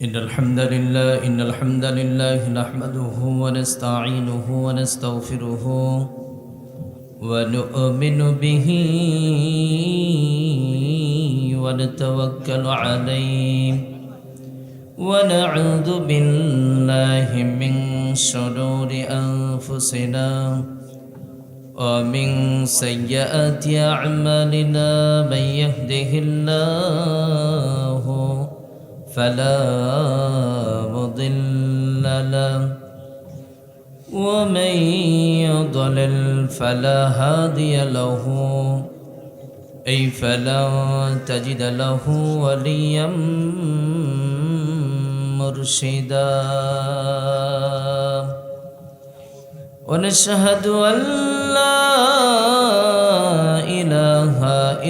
إن الحمد لله نحمده ونستعينه ونستغفره ونؤمن به ونتوكل عليه ونعوذ بالله من شرور أنفسنا ومن سيئات أعمالنا من يهده الله فلا مضل له ومن يضلل فلا هادي له فلا تجد له وليا مرشدا ونشهد أن لا إله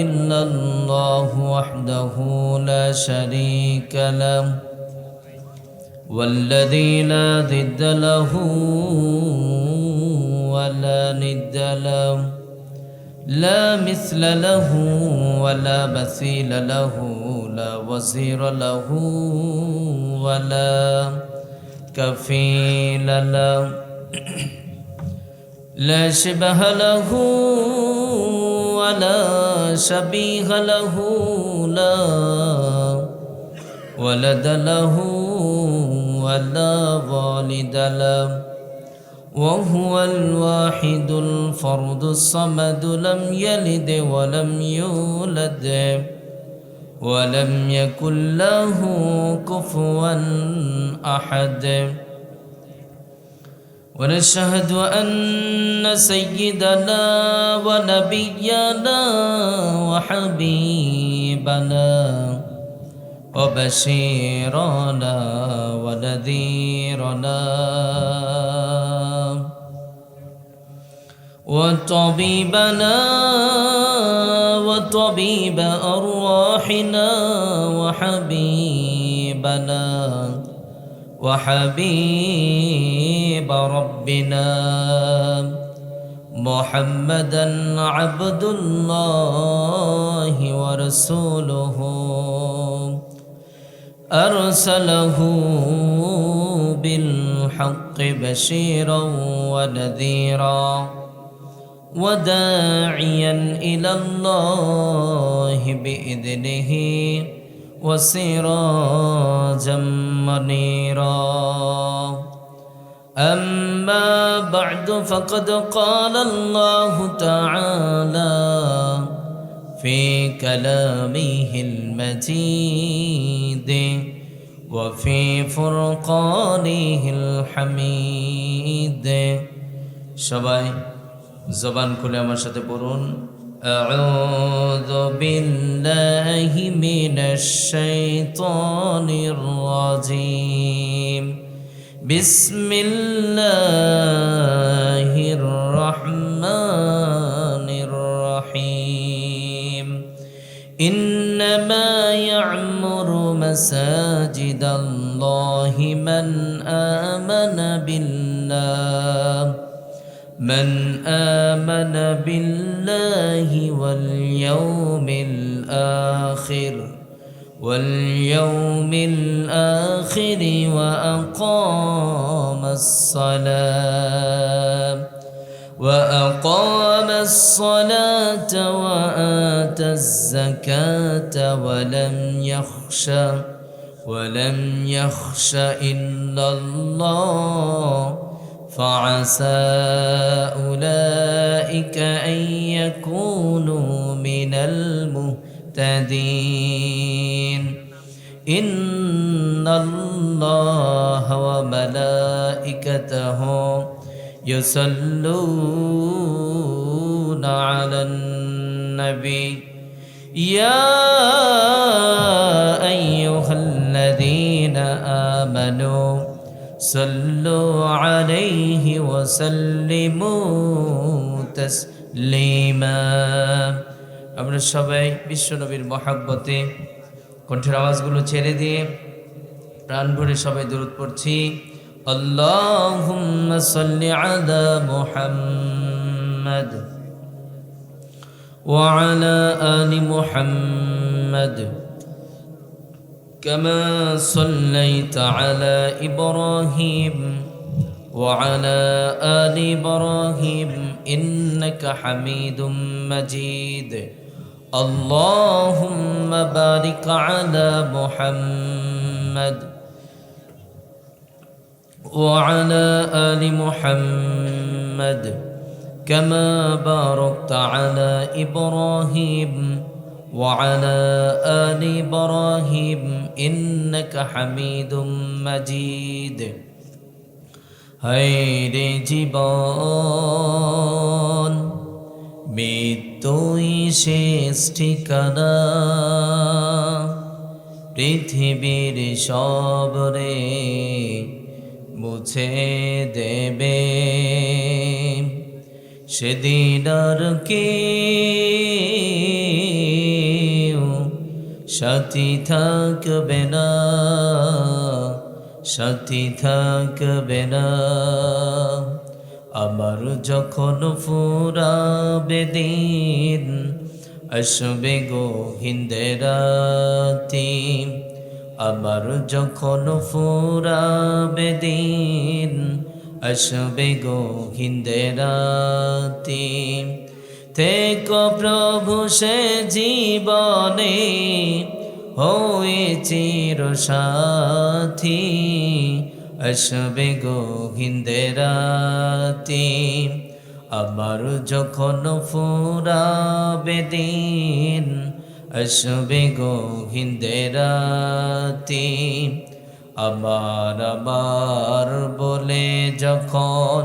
إلا الله وحده لا شريك له والذي لا ضد له ولا ند له لا مثل له ولا مثيل له لا وزير له ولا كفيل له لا شبه له ولا شبيه له لا ولد له ولا والد له وهو الواحد الفرد الصمد لم يلد ولم يولد ولم يكن له كفوا أحد ونشهد أن سيدنا ونبينا وحبيبنا وبشيرنا ونذيرنا وطبيبنا وطبيب أرواحنا وحبيبنا وحبيب ربنا محمدا عبد الله ورسوله أرسله بالحق بشيرا ونذيرا وداعيا إلى الله بإذنه وسراجا منيرا أما بعد فقد قال الله تعالى في كلامه المجيد وفي فرقانه الحميد সবাই জবান খুলে আমার সাথে পড়ুন أعوذ بالله من الشيطان الرجيم بسم الله الرحمن الرحيم إنما يعمر مساجد الله من آمن بالله واليوم الآخر وأقام الصلاة وآتى الزكاة ولم يخش إلا الله فعسى أولئك أن يكونوا من المهتدين إن الله وملائكته يصلون على النبي يا أيها الذين آمنوا صلوا عليه وسلموا تسليما আমরা সবাই বিশ্বনবীর মহব্বতে কণ্ঠের আওয়াজগুলো ছেড়ে দিয়ে প্রাণ ভরে সবাই দরুদ পড়ছি আল্লাহুম্মা সাল্লি আলা মুহাম্মাদ ওয়া আলা আলি মুহাম্মাদ كما صليت على إبراهيم وعلى آل إبراهيم إنك حميد مجيد اللهم بارك على محمد وعلى آل محمد كما باركت على إبراهيم وعلى آل إبراهيم إنك حميد مجيد হায়রে জীবন মৃত্যুই শেষ ঠিকানা পৃথিবীর সবরে মুছে দেবে সেদিন আর কেউ সাথী থাকবে না সাথী থাকবে না আমার যখন ফুরাবে দিন আসবে গহীনে রাতি আমার যখন ফুরাবে দিন আসবে গহীনে রাতি থেকো প্রভু সে জীবনে হয়ে চির সাথী আসবে গহীনে রাতি আমার যখন ফুরাবে দিন আসবে গহীনে রাতি আমার বলে যখন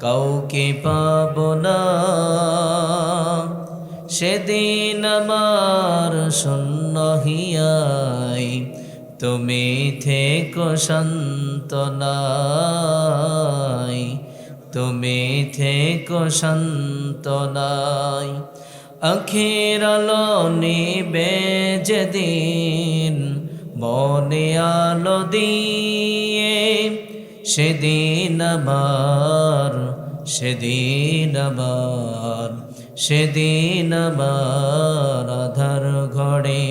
কাউকে পাব না সেদিন আমার শূন্য হিয়াই তুমি থেকো সান্ত্বনায় তুমি থেকো সান্ত্বনায় আখের আলো নিবে যেদিন মনে আলো দিয়ে সেদিন আমার সেদিন আমার আধার ঘরে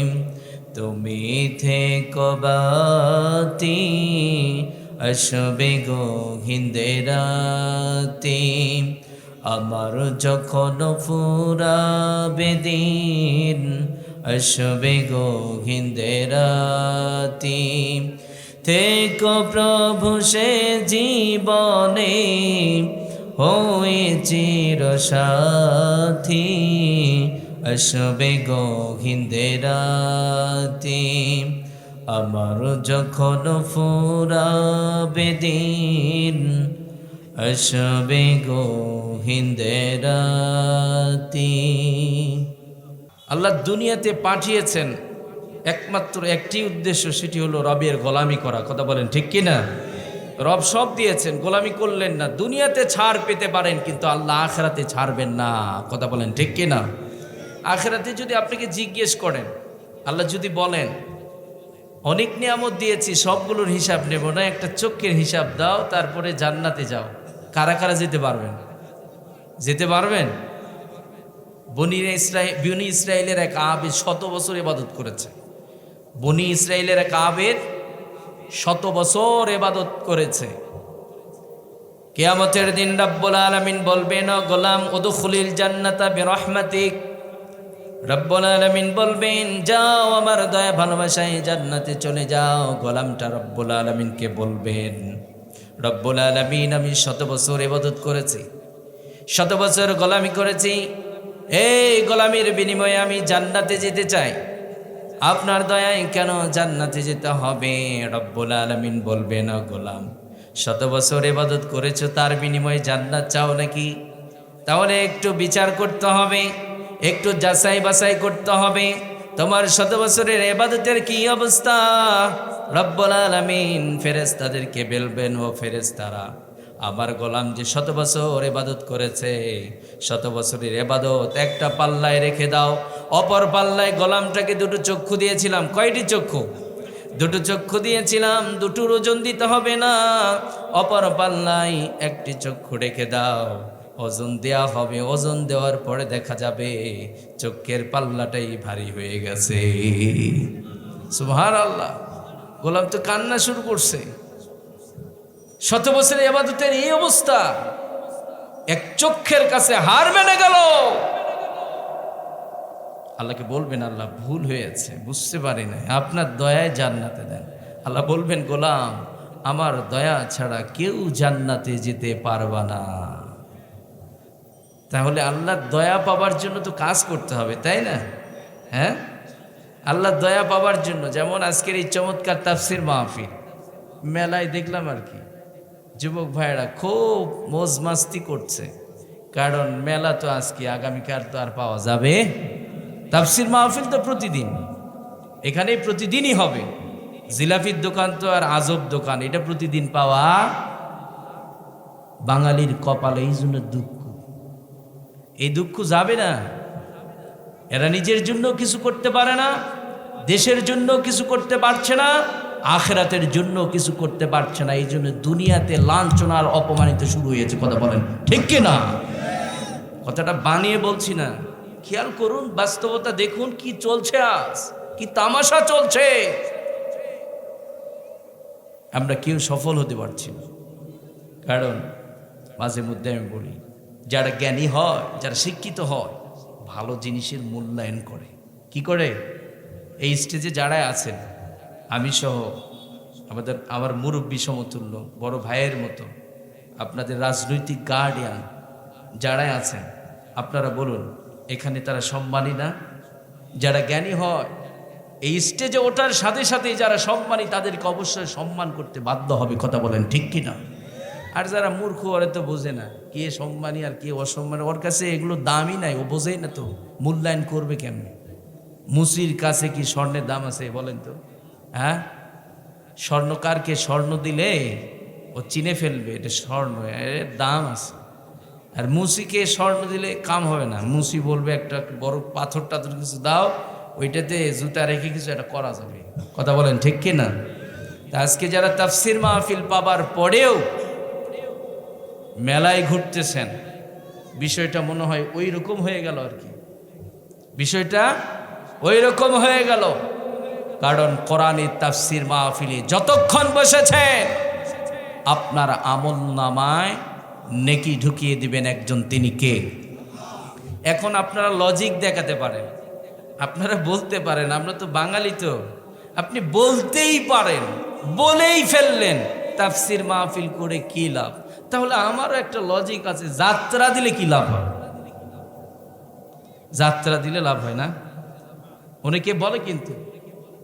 তুমি থেকো বাতি আসবে গহীনে রাতি আমার যখন ফুরাবে দিন আসবে গহীনে রাতি থেকো প্রভু সে জীবনে হয়ে চির সাথী আসবে গহীনে রাতি আমার যখন ফুরাবে দিন আসবে গহীনে রাতি আল্লাহ দুনিয়াতে পাঠিয়েছেন একমাত্র একটি উদ্দেশ্য, সেটি হলো রবের গোলামি করা। কথা বলেন ঠিক কিনা? রব সব দিয়েছেন, গোলামি করলেন না। দুনিয়াতে ছাড় পেতে পারেন, কিন্তু আল্লাহ আখিরাতে ছাড়বেন না। কথা বলেন ঠিক কিনা? আখিরাতে যদি আপনাকে জিজ্ঞেস করেন, আল্লাহ যদি বলেন অনেক নিয়ামত দিয়েছি, সবগুলোর হিসাব নেব না, একটা চোখের হিসাব দাও, তারপরে জান্নাতে যাও, কারা কারা যেতে পারবেন? যেতে পারবেন? বনি ইসরায়েলের এক আবেদ 100 বছর ইবাদত করেছে। বনি ইসরায়েলের এক আবেদ 100 বছর ইবাদত করেছে। কিয়ামতের দিন রব্বুল আলামিন বলবেন, ও গোলাম উদখুলিল জান্নাতা বিরহমাতিক। রব্বুল আলামিন বলবেন, যাও আমার দয়া ভালোবাসায় জান্নাতে চলে যাও। গোলামটা রব্বুল আলামিনকে বলবেন, রব্বুল আলামিন আমি 100 বছর ইবাদত করেছি, 100 বছর গোলামি করেছি, এই গোলামির বিনিময়ে আমি জান্নাতে যেতে চাই, আপনার দয়ায় কেন জান্নাতে যেতে হবে? রব্বুল আলামিন বলবেন, ও গোলাম 100 বছর ইবাদত করেছো, তার বিনিময়ে জান্নাত চাও নাকি? তাহলে একটু বিচার করতে হবে, একটু যাচাই বাছাই করতে হবে, তোমার 100 বছরের ইবাদতের কি অবস্থা। রব্বুল আলামিন ফেরেশতাদেরকে বলবেন, ও ফেরেশতারা, আমার গোলাম যে 100 বছর ইবাদত করেছে, 100 বছরের ইবাদত একটা পাল্লায় রেখে দাও, অপর পাল্লায় গোলামটাকে 2টো চক্ষু দিয়েছিলাম। কয়টি চক্ষু? 2টো চক্ষু দিয়েছিলাম, 2টোর ওজন দিতে হবে না, অপর পাল্লায় একটি চক্ষু রেখে দাও, ওজন দেওয়া হবে। ওজন দেওয়ার পরে দেখা যাবে চক্ষের পাল্লাটাই ভারী হয়ে গেছে। সুবহানাল্লাহ। গোলাম তো কান্না শুরু করছে। শত বছরের ইবাদতের এই অবস্থা, এক চক্ষের কাছে হার মেনে গেল। আল্লাহকে বলবেন, আল্লাহ ভুল হয়েছে, বুঝতে পারি না, আপনার দয়ায় জান্নাতে দেন। আল্লাহ বলবেন, গোলাম আমার দয়া ছাড়া কেউ জান্নাতে যেতে পারবা না। তাহলে আল্লাহর দয়া পাবার জন্য তো কাজ করতে হবে, তাই না? হ্যাঁ, আল্লাহর দয়া পাবার জন্য, যেমন আজকের এই চমৎকার তাফসির মাহফিল, মেলায় দেখলাম আর কি, যুবক ভাইয়েরা খুব মজ মাস্তি করছে। কারণ মেলা তো আজকে, আগামীকাল তো আর পাওয়া যাবে। তাফসির মাহফিল তো প্রতিদিন, এখানে প্রতিদিনই হবে। জিলাপির দোকান তো আর আজব দোকান, এটা প্রতিদিন পাওয়া বাঙালির কপালে। এই জন্য দুঃখ, এই দুঃখ যাবে না। এরা নিজের জন্য কিছু করতে পারে না, দেশের জন্য কিছু করতে পারছে না, আখিরাতের জন্য কিছু করতে পারছে না। এই জন্য দুনিয়াতে লাঞ্ছনার অপমানিত শুরু হয়েছে। কথা বলেন ঠিক কি না? কথাটা বানিয়ে বলছি না, খেয়াল করুন, বাস্তবতা দেখুন কি চলছে, আজ কি তামাশা চলছে। আমরা কেউ সফল হতে পারছি না। কারণ মাঝে মধ্যে আমি বলি, যারা জ্ঞানী হয়, যারা শিক্ষিত হয়, ভালো জিনিসের মূল্যায়ন করে। কি করে? এই স্টেজে যারা আছেন, আমি সহ আমার মুরব্বী সমতুল্য বড় ভাইয়ের মতো, আপনাদের রাজনৈতিক গার্ডিয়ান যারাই আছেন, আপনারা বলুন এখানে তারা সম্মানী না? যারা জ্ঞানী হয়, এই স্টেজে ওঠার সাথে সাথে যারা সম্মানী, তাদেরকে অবশ্যই সম্মান করতে বাধ্য হবে। কথা বলেন ঠিক কি না? আর যারা মূর্খ, ওরা তো বোঝে না কে সম্মানী আর কে অসম্মানী, ওর কাছে এগুলো দামই নাই, ও বোঝেই না, তো মূল্যায়ন করবে কেমনে? মুসির কাছে কি স্বর্ণের দাম আছে বলেন তো? হ্যাঁ, স্বর্ণকারকে স্বর্ণ দিলে ও চিনে ফেলবে এটা স্বর্ণ, এর দাম আছে। আর মুসিকে স্বর্ণ দিলে কাম হবে না। মুসি বলবে একটা বড় পাথর টাথর কিছু দাও, ওইটাতে জুতা রেখে কিছু একটা করা যাবে। কথা বলেন ঠিক কি না? আজকে যারা তাফসির মাহফিল পাবার পরেও মেলায় ঘুরতেছেন, বিষয়টা মনে হয় ওই রকম হয়ে গেল আর কি, বিষয়টা ওই রকম হয়ে গেল। কারণ কোরআনের তাফসির মাহফিলে যতক্ষণ বসেছেন, আপনার আমল নামায় নেকি ঢুকিয়ে দিবেন একজন, তিনি কে? এখন আপনারা লজিক দেখাতে পারেন, আপনারা বলতে পারেন, আমরা তো বাঙালি, তো আপনি বলতেই পারেন, বলেই ফেললেন তাফসির মাহফিল করে কি লাভ? তাহলে আমারও একটা লজিক আছে, যাত্রা দিলে কি লাভ হয়? যাত্রা দিলে লাভ হয় না? অনেকে বলে, কিন্তু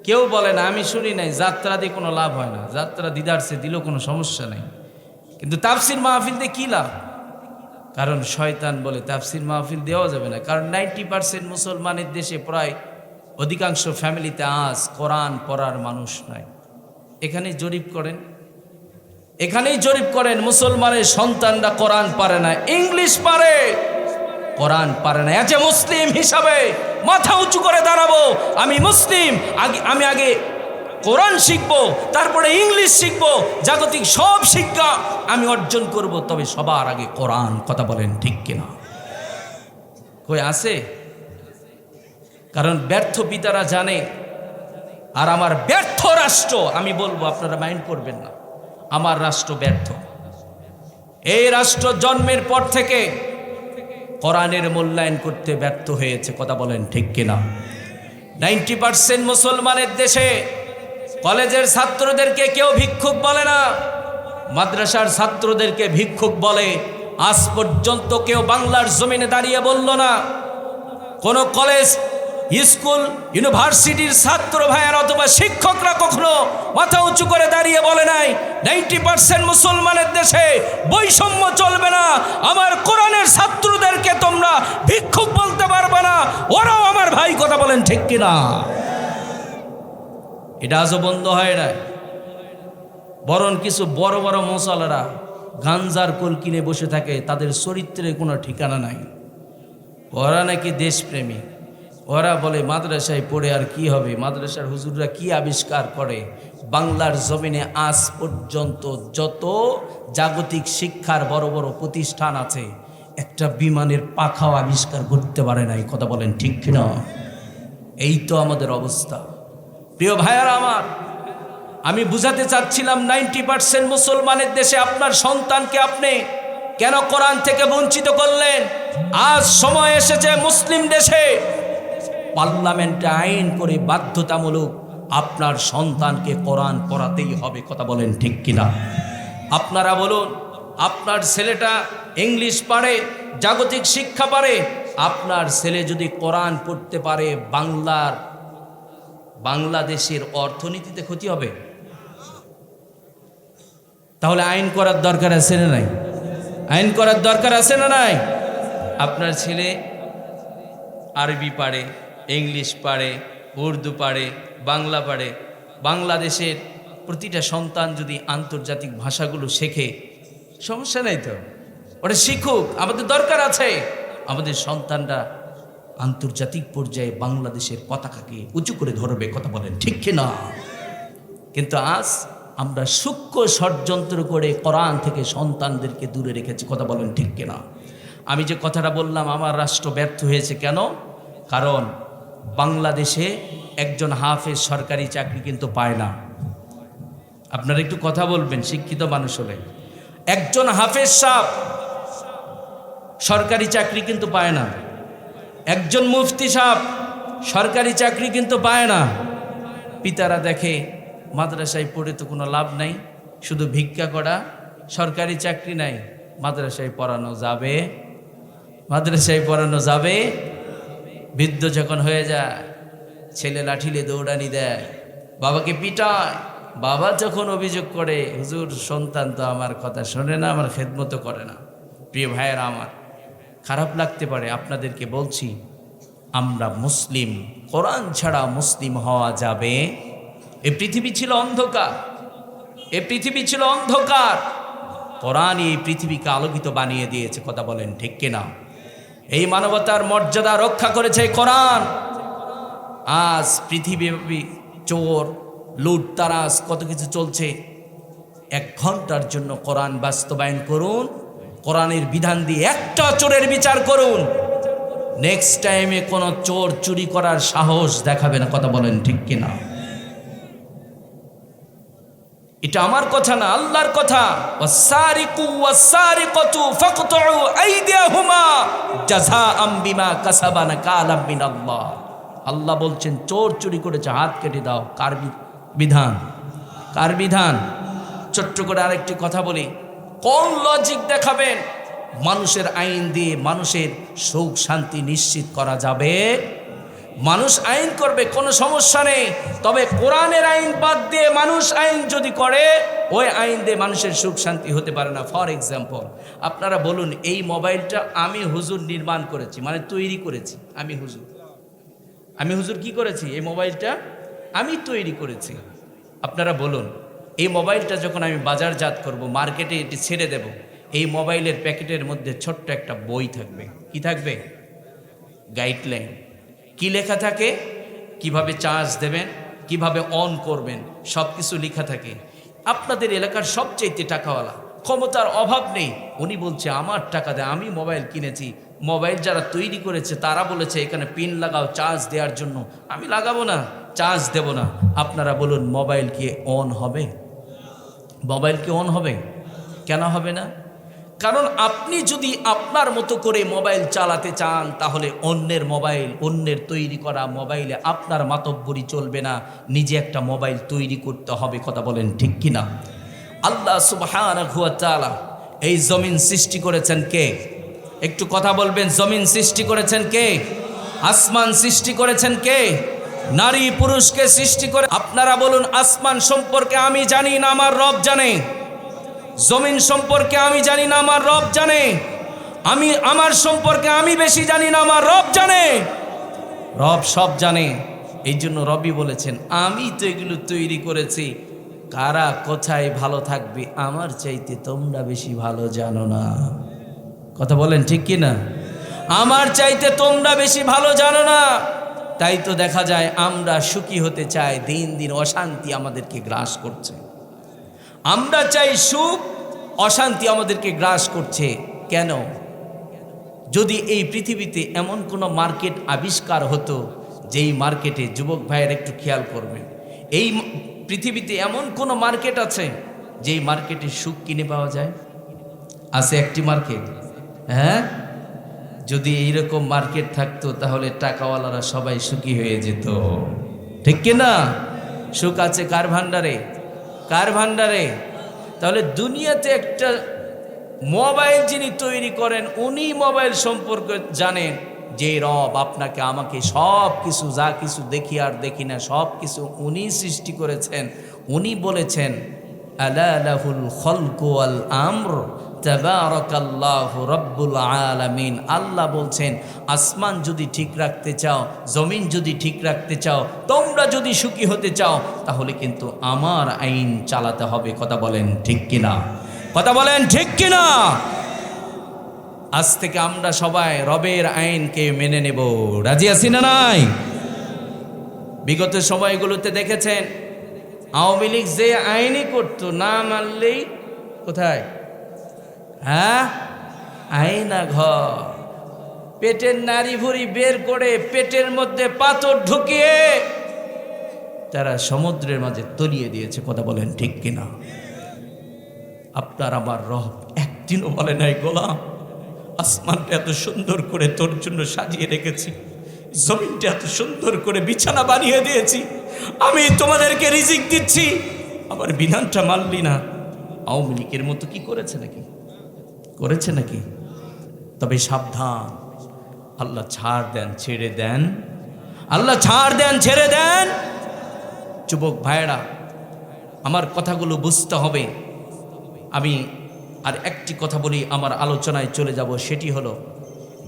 কেউ বলে না, আমি শুনি নাই যাত্রা দিয়ে কোনো লাভ হয় না। যাত্রা দিদারসে দিলেও কোনো সমস্যা নেই, কিন্তু তাফসির মাহফিল দিয়ে কি লাভ? কারণ শয়তান বলে তাফসির মাহফিল দেওয়া যাবে না। কারণ 90% মুসলমানের দেশে প্রায় অধিকাংশ ফ্যামিলিতে আজ কোরআন পড়ার মানুষ নাই। এখানেই জরিপ করেন, এখানেই জরিপ করেন, মুসলমানের সন্তানরা কোরআন পারে না, ইংলিশ পারে, কোরআন পারে না। এজ এ মুসলিম হিসাবে মাথা উঁচু করে দাঁড়াবো, আমি মুসলিম, আমি আগে কোরআন শিখবো, তারপরে ইংলিশ শিখবো, জাগতিক সব শিক্ষা আমি অর্জন করব, তবে সবার আগে কোরআন। কথা বলেন ঠিক কিনা? কই আছে? কারণ ব্যর্থ পিতারা জানে, আর আমার ব্যর্থ রাষ্ট্র, আমি বলবো আপনারা মাইন্ড করবেন না, আমার রাষ্ট্র ব্যর্থ। এই রাষ্ট্র জন্মের পর থেকে কোরআনের মূল্যায়ন করতে ব্যর্থ হয়েছে। কথা বলেন ঠিক কিনা? 90% মুসলমানের দেশে কলেজের ছাত্রদেরকে কেউ ভিক্ষুক বলে না, মাদ্রাসার ছাত্রদেরকে ভিক্ষুক বলে। আজ পর্যন্ত কেউ বাংলার জমিনে দাঁড়িয়ে বলল না, কোন কলেজ, স্কুল, ইউনিভার্সিটির ছাত্র ভাইয়ার অথবা শিক্ষকরা কখনো মাথা উঁচু করে দাঁড়িয়ে বলে নাই 90% মুসলমানের দেশে বৈষম্য চলবে না, আমার কোরআনের ছাত্রদেরকে তোমরা ভিক্ষুক বলতে পারবে না, ওরাও আমার ভাই। কথা বলেন ঠিক কিনা? এটা আজও বন্ধ হয় না। বরং কিছু বড় বড় মশালারা গাঞ্জার কোল কিনে বসে থাকে, তাদের চরিত্রের কোনো ঠিকানা নাই। ওরা নাকি দেশপ্রেমী, ওরা বলে মাদ্রাসায় পড়ে আর কি হবে, মাদ্রাসার হুজুররা কি আবিষ্কার করে। বাংলার জমিনে আজ পর্যন্ত যত জাগতিক শিক্ষার বড় বড় প্রতিষ্ঠান আছে, একটা বিমানের পাখাও আবিষ্কার করতে পারে নাই। কথা বলেন ঠিক কিনা? এই তো আমাদের অবস্থা। প্রিয় ভাইয়ারা আমার, আমি বুঝাতে চাচ্ছিলাম 90% মুসলমানের দেশে আপনার সন্তানকে আপনি কেন কোরআন থেকে বঞ্চিত করলেন? আজ সময় এসেছে মুসলিম দেশে পার্লামেন্টে আইন করে বাধ্যতামূলক আপনার সন্তানকে কোরআন পড়াতেই হবে। কথা বলেন ঠিক কিনা? আপনারা বলুন, আপনার ছেলেটা ইংলিশ পারে, জাগতিক শিক্ষা পারে, আপনার ছেলে যদি কোরআন পড়তে পারে, বাংলাদেশের অর্থনীতিতে ক্ষতি হবে? তাহলে আইন করার দরকার আছে না নাই? আইন করার দরকার আছে না নাই? আপনার ছেলে আরবি পারে, ইংলিশ পারে, উর্দু পারে, বাংলা পারে, বাংলাদেশের প্রতিটা সন্তান যদি আন্তর্জাতিক ভাষাগুলো শেখে, সমস্যা নেই তো, ওটা শিখুক। আমাদের দরকার আছে আমাদের সন্তানরা আন্তর্জাতিক পর্যায়ে বাংলাদেশের পতাকাকে উঁচু করে ধরবে। কথা বলেন ঠিক কিনা? কিন্তু আজ আমরা সূক্ষ্ম ষড়যন্ত্র করে কোরআন থেকে সন্তানদেরকে দূরে রেখেছি। কথা বলেন ঠিক কিনা? আমি যে কথাটা বললাম, আমার রাষ্ট্র ব্যর্থ হয়েছে কেন? কারণ বাংলাদেশে একজন হাফেজ সরকারি চাকরি কিন্তু পায় না। আপনারা একটু কথা বলবেন, শিক্ষিত মানুষ হলে। একজন হাফেজ সাহেব সরকারি চাকরি কিন্তু পায় না। একজন মুফতি সাহেব সরকারি চাকরি কিন্তু পায় না। পিতারা দেখে মাদ্রাসায় পড়ে তো কোনো লাভ নাই, শুধু ভিক্ষা করা, সরকারি চাকরি নাই, মাদ্রাসায় পড়ানো যাবে? মাদ্রাসায় পড়ানো যাবে? বৃদ্ধ যখন হয়ে যায়, ছেলে লাঠিলে দৌড়ানি দেয়, বাবাকে পিটায়। বাবা যখন অভিযোগ করে, হুজুর সন্তান তো আমার কথা শোনে না, আমার খেদমতো করে না। প্রিয় ভাইয়েরা আমার, খারাপ লাগতে পারে, আপনাদেরকে বলছি, আমরা মুসলিম, কোরআন ছাড়া মুসলিম হওয়া যাবে? এ পৃথিবী ছিল অন্ধকার, এ পৃথিবী ছিল অন্ধকার, কোরআন এই পৃথিবীকে আলোকিত বানিয়ে দিয়েছে। কথা বলেন ঠিক কিনা? এই মানবতার মর্যাদা রক্ষা করেছে কোরআন। আজ পৃথিবীব্যাপী চোর, লুটতারাজ, কত কিছু চলছে। 1 ঘন্টার জন্য কোরআন বাস্তবায়ন করুন, কোরআনের বিধান দিয়ে একটা চোরের বিচার করুন, নেক্সট টাইমে কোনো চোর চুরি করার সাহস দেখাবে না। কথা বলেন ঠিক কিনা? এটা আমার কথা না, আল্লাহর কথা। ওয়াসারিকু ওয়াসারিকাতু ফাকতুউ আইদিয়াহুমা জাযাআম বিমা কাসাবা নাকালাম মিনাল্লাহ। আল্লাহ বলছেন, চোর চুরি করেছে, হাত কেটে দাও। কার বিধান? কার বিধান? ছোট্ট করে আরেকটি কথা বলি, কোন লজিক দেখাবেন মানুষের আইন দিয়ে মানুষের সুখ শান্তি নিশ্চিত করা যাবে? মানুষ আইন করবে, কোনো সমস্যা নেই, তবে কোরআনের আইন বাদ দিয়ে মানুষ আইন যদি করে, ওই আইন দিয়ে মানুষের সুখ শান্তি হতে পারে না। ফর এক্সাম্পল, আপনারা বলুন, এই মোবাইলটা আমি হুজুর নির্মাণ করেছি, মানে তৈরি করেছি। আমি হুজুর কি করেছি? এই মোবাইলটা আমি তৈরি করেছি। আপনারা বলুন, এই মোবাইলটা যখন আমি বাজারজাত করব, মার্কেটে এটি ছেড়ে দেব, এই মোবাইলের প্যাকেটের মধ্যে ছোট্ট একটা বই থাকবে। কি থাকবে? গাইডলাইন। কি লেখা থাকে? কিভাবে চার্জ দেবেন, কিভাবে অন করবেন, সব কিছু লেখা থাকে। আপনাদের এলাকার সবচাইতে টাকাওয়ালা, ক্ষমতার অভাব নেই, উনি বলছে আমার টাকা দেয়, আমি মোবাইল কিনেছি। মোবাইল যারা তৈরি করেছে তারা বলেছে এখানে পিন লাগাও চার্জ দেওয়ার জন্য, আমি লাগাবো না, চার্জ দেব না। আপনারা বলুন, মোবাইল কি অন হবে? মোবাইল কি অন হবে? কেন হবে না? কারণ আপনি যদি আপনার মতো করে মোবাইল চালাতে চান, তাহলে অন্যের মোবাইল, অন্যের তৈরি করা মোবাইলে আপনার মাতব্বরি চলবে না, নিজে একটা মোবাইল তৈরি করতে হবে। কথা বলেন ঠিক কিনা? আল্লাহ সুবহানাহু ওয়া তাআলা এই জমিন সৃষ্টি করেছেন কে? একটু কথা বলবেন। জমিন সৃষ্টি করেছেন কে? আসমান সৃষ্টি করেছেন কে? নারী পুরুষকে সৃষ্টি করে। আপনারা বলুন, আসমান সম্পর্কে আমি জানি না, আমার রব জানে। জমিন সম্পর্কে আমি জানি না, আমার রব জানে। আমার সম্পর্কে আমি বেশি জানি না, আমার রব জানে। রব সব জানে। এই জন্য রবি বলেছেন, আমি তো এগুলো তৈরি করেছি, কারা কোথায় ভালো থাকবে আমার চাইতে তোমরা বেশি ভালো জানো না। কথা বলেন ঠিক কি না? আমার চাইতে তোমরা বেশি ভালো জানো না। তাই তো দেখা যায় আমরা সুখী হতে চাই, দিন দিন অশান্তি আমাদেরকে গ্রাস করছে। আমরা চাই সুখ, অশান্তি আমাদেরকে গ্রাস করছে। কেন? যদি এই পৃথিবীতে এমন কোনো মার্কেট আবিষ্কার হতো, যেই মার্কেটে, যুবক ভাইয়ের একটু খেয়াল করবেন, এই পৃথিবীতে এমন কোন মার্কেট আছে যেই মার্কেটে সুখ কিনে পাওয়া যায়? আছে একটি মার্কেট। হ্যাঁ, যদি এইরকম মার্কেট থাকতো তাহলে টাকাওয়ালারা সবাই সুখী হয়ে যেত, ঠিক কিনা? সুখ আছে কার ভান্ডারে? কার ভান্ডারে? তাহলে দুনিয়াতে একটা মোবাইল যিনি তৈরি করেন উনি মোবাইল সম্পর্কে জানেন যে রব আপনাকে আমাকে সব কিছু, যা কিছু দেখি আর দেখি না সব কিছু উনি সৃষ্টি করেছেন। উনি বলেছেন আলা লাহুল খলকু ওয়াল আমর তাবারাকাল্লাহু রাব্বুল আলামিন। আল্লাহ বলছেন আসমান যদি ঠিক রাখতে চাও, জমিন যদি ঠিক রাখতে চাও, তোমরা যদি সুখী হতে চাও তাহলে কিন্তু আমার আইন চালাতে হবে। কথা বলেন ঠিক কিনা? কথা বলেন ঠিক কিনা? আজ থেকে আমরা সবাই রবের আইনকে মেনে নেব। রাজি আছি না নাই? বিগত সময়গুলোতে দেখেছেন আওয়ামী লীগ যে আইনই করতো না মানলেই কোথায়? হ্যাঁ, আয়না ঘর। পেটের নাড়ি ভুড়ি বের করে পেটের মধ্যে পাথর ঢুকিয়ে তারা সমুদ্রের মাঝে তলিয়ে দিয়েছে। কথা বলেন ঠিক কিনা? আপনার আমার রব একদিনও বলে নাই গোলাম আসমানটা এত সুন্দর করে তোর জন্য সাজিয়ে রেখেছি, জমিনটা এত সুন্দর করে বিছানা বানিয়ে দিয়েছি, আমি তোমাদেরকে রিজিক দিচ্ছি, আমার বিধানটা মানলি না। আওয়ামী লীগের মতো কি করেছে নাকি? করেছে নাকি? তবে সাবধান, আল্লাহ ছাড় দেন ছেড়ে দেন, আল্লাহ ছাড় দেন ছেড়ে দেন। যুবক ভাইরা, আমার কথাগুলো বুঝতে হবে। আমি আর একটি কথা বলি, আমার আলোচনায় চলে যাব। সেটি হলো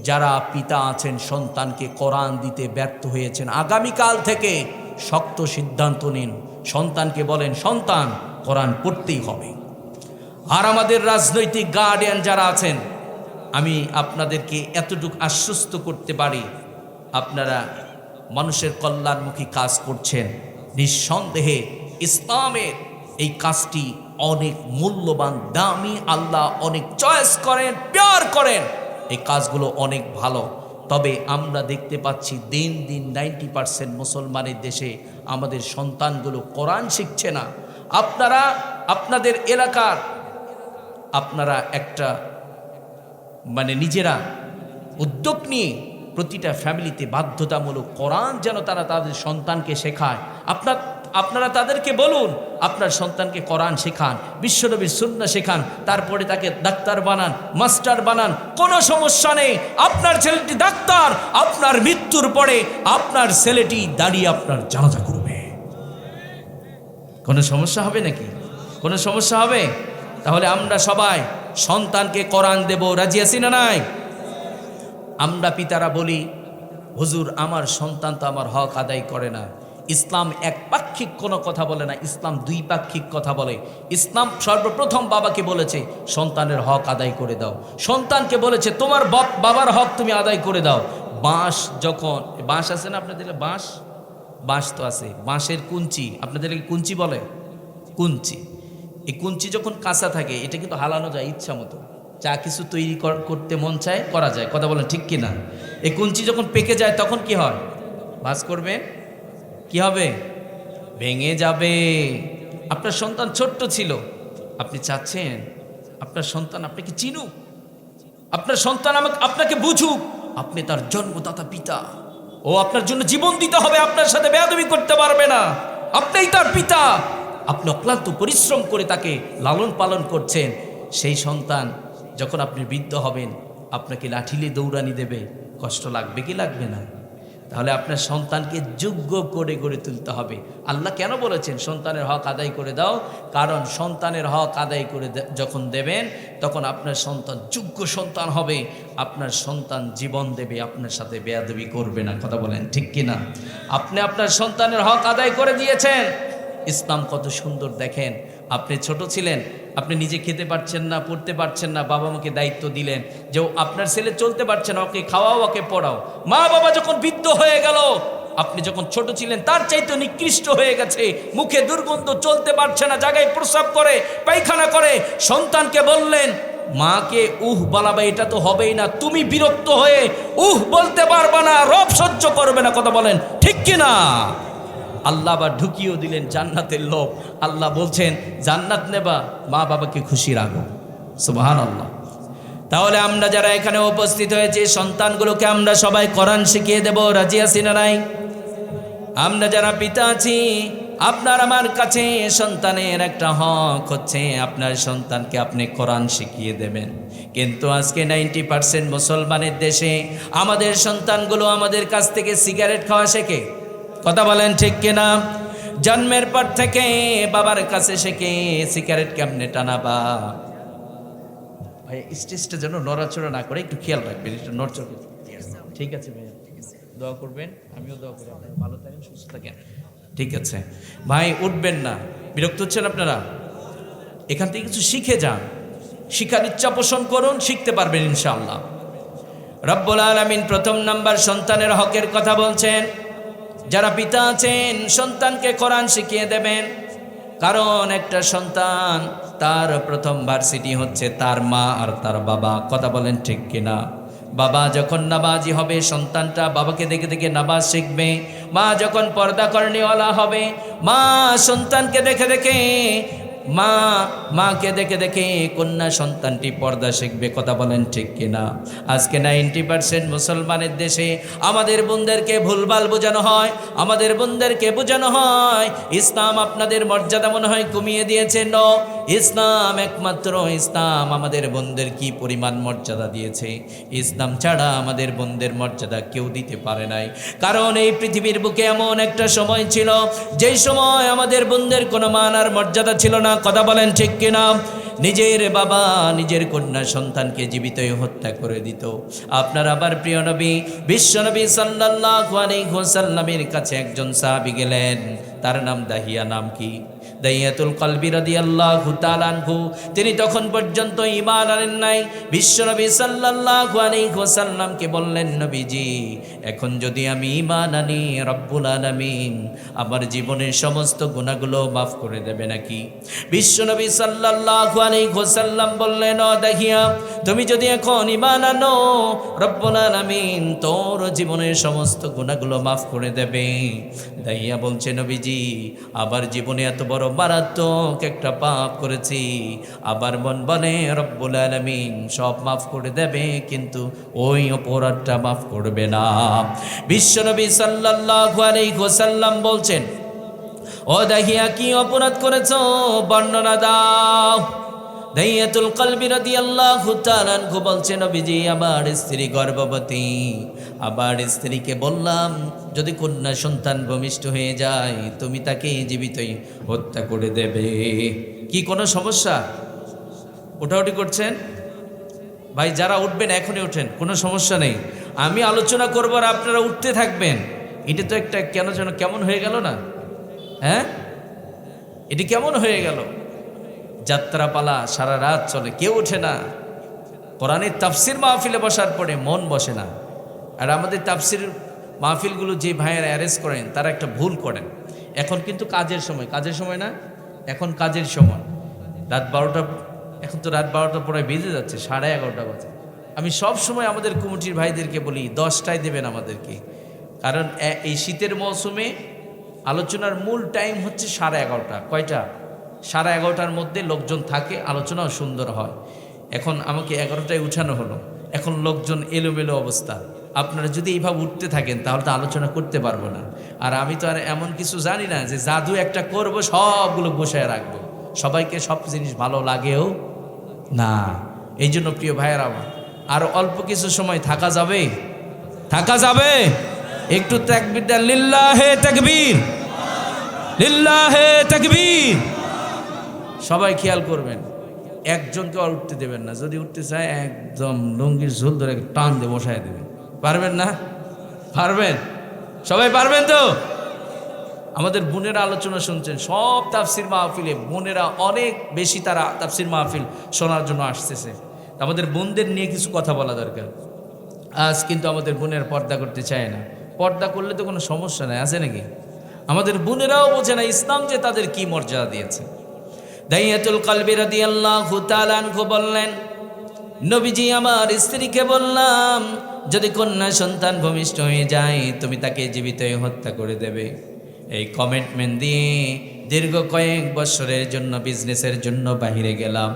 যারা পিতা আছেন সন্তানকে কোরআন দিতে ব্যর্থ হয়েছেন, আগামীকাল থেকে শক্ত সিদ্ধান্ত নিন, সন্তানকে বলেন সন্তান কোরআন পড়তেই হবে। আর আমাদের রাজনৈতিক গার্ডিয়ান যারা আছেন, আমি আপনাদেরকে এতটুকু আশ্বস্ত করতে পারি, আপনারা মানুষের কল্যাণমুখী কাজ করছেন। নিঃসন্দেহে ইসলামের এই কাজটি অনেক মূল্যবান, দামি, আল্লাহ অনেক চয়েস করেন, প্যার করেন, এই কাজগুলো অনেক ভালো। তবে আমরা দেখতে পাচ্ছি দিন দিন 90% মুসলমানের দেশে আমাদের সন্তানগুলো কোরআন শিখছে না। আপনারা আপনাদের এলাকার আপনারা একটা নিজেরা উদ্যোগ নিয়ে প্রতিটা ফ্যামিলিতে বাধ্যতামূলক কোরআন যেন তারা তাদের সন্তানকে শেখায়। আপনারা তাদেরকে বলুন আপনার সন্তানকে কোরআন শেখান, বিশ্বনবীর সুন্নাহ শেখান, তারপরে তাকে ডাক্তার বানান, মাস্টার বানান, কোনো সমস্যা নেই। আপনার ছেলেটি ডাক্তার, আপনার মৃত্যুর পরে আপনার ছেলেটি দাঁড়িয়ে আপনার জানাজা করবে। কোনো সমস্যা হবে নাকি? কোনো সমস্যা হবে? তাহলে আমরা সবাই সন্তানকে কোরআন দেব। রাজি আছি না নাই? আমরা পিতারা বলি হুজুর আমার সন্তান তো আমার হক আদায় করে না। ইসলাম একপাক্ষিক কোনো কথা বলে না, ইসলাম দুই পাক্ষিক কথা বলে। ইসলাম সর্বপ্রথম বাবাকে বলেছে সন্তানের হক আদায় করে দাও, সন্তানকে বলেছে তোমার বাবার হক তুমি আদায় করে দাও। বাঁশ আছে না আপনাদের? বাঁশ তো আছে, বাঁশের কুঞ্চি, আপনাদের কুঞ্চি বলে? কুঞ্চি, এই কুঞ্চি যখন কাঁচা থাকে এটা কিন্তু হালানো যায় ইচ্ছা মতো, যা কিছু তৈরি করতে মন চায় করা যায়। কথা বলেন ঠিক কিনা? এই কুঞ্চি যখন পেকে যায় তখন কি হয়? ভাঁজ করবে, কি হবে? ভেঙে যাবে। আপনার সন্তান ছোট্ট ছিল, আপনি চাচ্ছেন আপনার সন্তান আপনাকে চিনুক, আপনার সন্তান আপনাকে বুঝুক, আপনি তার জন্মদাতা পিতা, ও আপনার জন্য জীবন দিতে হবে, আপনার সাথে বেয়াদবি করতে পারবে না, আপনিই তার পিতা, আপনি অক্লান্ত পরিশ্রম করে তাকে লালন পালন করছেন। সেই সন্তান যখন আপনি বৃদ্ধ হবেন আপনাকে লাঠিলে দৌড়ানি দেবে, কষ্ট লাগবে কি লাগবে না? তাহলে আপনার সন্তানকে যোগ্য করে গড়ে তুলতে হবে। আল্লাহ কেন বলেছেন সন্তানের হক আদায় করে দাও? কারণ সন্তানের হক আদায় করে যখন দেবেন তখন আপনার সন্তান যোগ্য সন্তান হবে, আপনার সন্তান জীবন দেবে, আপনার সাথে বেয়াদবি করবে না। কথা বলেন ঠিক কিনা? আপনি আপনার সন্তানের হক আদায় করে দিয়েছেন। ইসলাম কত সুন্দর দেখেন। আপনি ছোট ছিলেন, আপনি নিজে খেতে পারছেন না, পড়তে পারছেন না, বাবা মাকে দায়িত্ব দিলেন যে আপনার ছেলে চলতে পারছে না, ওকে খাওয়াও, ওকে পড়াও। মা বাবা যখন বৃদ্ধ হয়ে গেল, আপনি যখন ছোট ছিলেন তার চাইতে নিকৃষ্ট হয়ে গেছে, মুখে দুর্গন্ধ, চলতে পারছে না, জায়গায় প্রস্রাব করে, পায়খানা করে, সন্তানকে বললেন মাকে বলাবে, এটা তো হবেই না, তুমি বিরক্ত হয়ে বলতে পারবে না, রব সহ্য করবে না। কথা বলেন ঠিক কিনা? আল্লাহ আবার ঢুকিয়েও দিলেন জান্নাতের লোভ। আল্লাহ বলছেন জান্নাত নেবা, মা বাবাকে খুশি রাখো। সুবহানাল্লাহ। তাহলে আমরা যারা এখানে উপস্থিত হয়েছি সন্তানগুলোকে আমরা সবাই কোরআন শিখিয়ে দেব, রাজি আছি না নাই? আমরা যারা পিতা আছি, আপনার আমার কাছে সন্তানের একটা হক হচ্ছে আপনার সন্তানকে আপনি কোরআন শিখিয়ে দেবেন। কিন্তু আজকে 90% মুসলমানের দেশে আমাদের সন্তানগুলো আমাদের কাছ থেকে সিগারেট খাওয়া শেখে। কথা বলেন ঠিক কিনা? জন্মের পর থেকে বাবার কাছে শেখে সিগারেট কেমনে টানাবা। ভাই স্টেজটা যেন নড়াচড়া না করে একটু খেয়াল রাখবেন, একটু নড়চড়। ঠিক আছে ভাইয়া, দোয়া করবেন, আমিও দোয়া করি আপনারা ভালো থাকেন, সুস্থ থাকেন। ঠিক আছে ভাই, উঠবেন না, বিরক্ত হচ্ছেন আপনারা? এখান থেকে কিছু শিখে যান, শিখার ইচ্ছা পোষণ করুন, শিখতে পারবেন ইনশাআল্লাহ। রব্বুল আলামিন প্রথম নাম্বার সন্তানের হকের কথা বলছেন। যারা পিতা আছেন সন্তানকে কোরআন শিখিয়ে দেবেন, কারণ একটা সন্তান তার প্রথম ভার্সিটি হচ্ছে তার মা আর তার বাবা। কথা বলেন ঠিক কিনা? বাবা যখন নামাজি হবে সন্তানটা বাবাকে দেখে দেখে নামাজ শিখবে। মা যখন পর্দা কর্ণীওয়ালা হবে মা সন্তানকে দেখে দেখে মাকে দেখে দেখে কন্যা সন্তানটি পর্দা শিখবে। কথা বলেন ঠিক কিনা? আজকে 90% মুসলমানের দেশে আমাদের বোনদেরকে ভুলভাল বোঝানো হয়, আমাদের বোনদেরকে বোঝানো হয় ইসলাম আপনাদের মর্যাদা মনে হয় কমিয়ে দিয়েছে। ন, ইসলাম একমাত্র ইসলাম আমাদের বোনদের কি পরিমাণ মর্যাদা দিয়েছে। ইসলাম ছাড়া আমাদের বোনদের মর্যাদা কেউ দিতে পারে নাই। কারণ এই পৃথিবীর বুকে এমন একটা সময় ছিল যেই সময় আমাদের বোনদের কোনো মান আর মর্যাদা ছিল না। কথা বলেন ঠিক কিনা? নিজের বাবা নিজের কন্যা সন্তানকে জীবিতই হত্যা করে দিত। আপনার আবার প্রিয় নবী বিশ্বনবী সাল্লাল্লাহু আলাইহি ওয়াসাল্লামের কাছে একজন সাহাবী গেলেন, তার নাম দাহিয়া। নাম কি? দাহিয়াতুল কলবি রাদিয়াল্লাহু তাআলা আনহু। তিনি তখন পর্যন্ত ঈমান আনেন নাই। বিশ্বনবী সাল্লাল্লাহু আলাইহি ওয়াসাল্লামকে বললেন, নবীজি এখন যদি আমি ঈমান আনি রব্বুল আলামিন আমার জীবনের সমস্ত গুনাহগুলো মাফ করে দেবে নাকি? বিশ্বনবী সাল্লাল্লাহু আলাইহি ওয়াসাল্লাম বললেন, ও দাহিয়া তুমি যদি এখন ঈমান আনো রব্বুল আলামিন তোর জীবনের সমস্ত গুনাহগুলো মাফ করে দেবে। দাহিয়া বলছে, নবীজি আবার জীবনে এত বড় মারাত্মক একটা পাপ করেছি, আবার মন বলে রব্বুল আলামিন সব মাফ করে দেবে কিন্তু ওই অপরাধটা মাফ করবে না। বিশ্বনবী সাল্লাল্লাহু আলাইহি ওয়াসাল্লাম বলছেন, ও দাহিয়া কি অপরাধ করেছো বর্ণনা দাও। দাহিয়াতুল কলবি রাদিয়াল্লাহু তাআলা আনহু বলছেন, নবীজি আমার স্ত্রী গর্ভবতী, আবার স্ত্রীকে বললাম যদি কন্যা সন্তান ভূমিষ্ঠ হয়ে যায় তুমি তাকে জীবিতই হত্যা করে দেবে। কি কোনো সমস্যা? ওঠাউঠি করছেন? ভাই যারা উঠবেন এখনই ওঠেন, কোনো সমস্যা নেই। আমি আলোচনা করব আর আপনারা উঠতে থাকবেন। এটা তো একটা কেন যেন কেমন হয়ে গেল না? হ্যাঁ, এটি কেমন হয়ে গেল? যাত্রাপালা সারা রাত চলে, কেউ ওঠে না। কোরআনের তাফসির মাহফিলে বসার পরে মন বসে না। আর আমাদের তাফসির মাহফিলগুলো যে ভাইয়েরা অ্যারেঞ্জ করেন তারা একটা ভুল করেন। এখন কিন্তু কাজের সময়, কাজের সময় না, এখন কাজের সময়। রাত 12টা, এখন তো রাত 12টা পরে বেজে যাচ্ছে, 11:30 বাজে। আমি সব সময় আমাদের কমিটির ভাইদেরকে বলি 10টায় দেবেন আমাদেরকে, কারণ এই শীতের মৌসুমে আলোচনার মূল টাইম হচ্ছে 11:30। কয়টা? 11:30টার মধ্যে লোকজন থাকে, আলোচনাও সুন্দর হয়। এখন আমাকে 11টায় উঠানো হলো, এখন লোকজন এলোমেলো অবস্থা। আপনারা যদি এইভাবে উঠতে থাকেন তাহলে তো আলোচনা করতে পারবো না। আর আমি তো আর এমন কিছু জানি না যে জাদু একটা করব সবগুলো বসায় রাখবো। সবাইকে সব জিনিস ভালো লাগেও না। এই জন্য প্রিয় ভাইয়েরা আমার আর অল্প কিছু সময় থাকা যাবে, থাকা যাবে। একটু তাকবীর দেন, লিল্লাহে তাকবীর, লিল্লাহে তাকবীর। সবাই খেয়াল করবেন, একজনকে আর উঠতে দেবেন না। যদি উঠতে চায় একদম লুঙ্গির ঝুল ধরে টান দিয়ে বসায় দেবেন। পারবেন না? পারবেন? সবাই পারবেন তো? আমাদের বোনেরা আলোচনা শুনছেন সব তাফসির মাহফিলে, বোনেরা অনেক বেশি তারা তাফসির মাহফিল শোনার জন্য আসতেছে। আমাদের বোনদের নিয়ে কিছু কথা বলা দরকার। আজ কিন্তু আমাদের বোনের পর্দা করতে চায় না। পর্দা করলে তো কোনো সমস্যা নেই, আছে নাকি? আমাদের বোনেরাও বোঝে না ইসলাম যে তাদের কি মর্যাদা দিয়েছে। দাহিয়াতুল কলবি রাদিয়াল্লাহু তাআলা আনহু বললেন, নবীজি আমার স্ত্রীকে বললাম যদি কন্যা সন্তান ভূমিষ্ঠ হয়ে যায় তুমি তাকে জীবিত হত্যা করে দেবে। এই কমিটমেন্ট দিয়ে দীর্ঘ কয়েক বছরের জন্য বিজনেসের জন্য বাইরে গেলাম।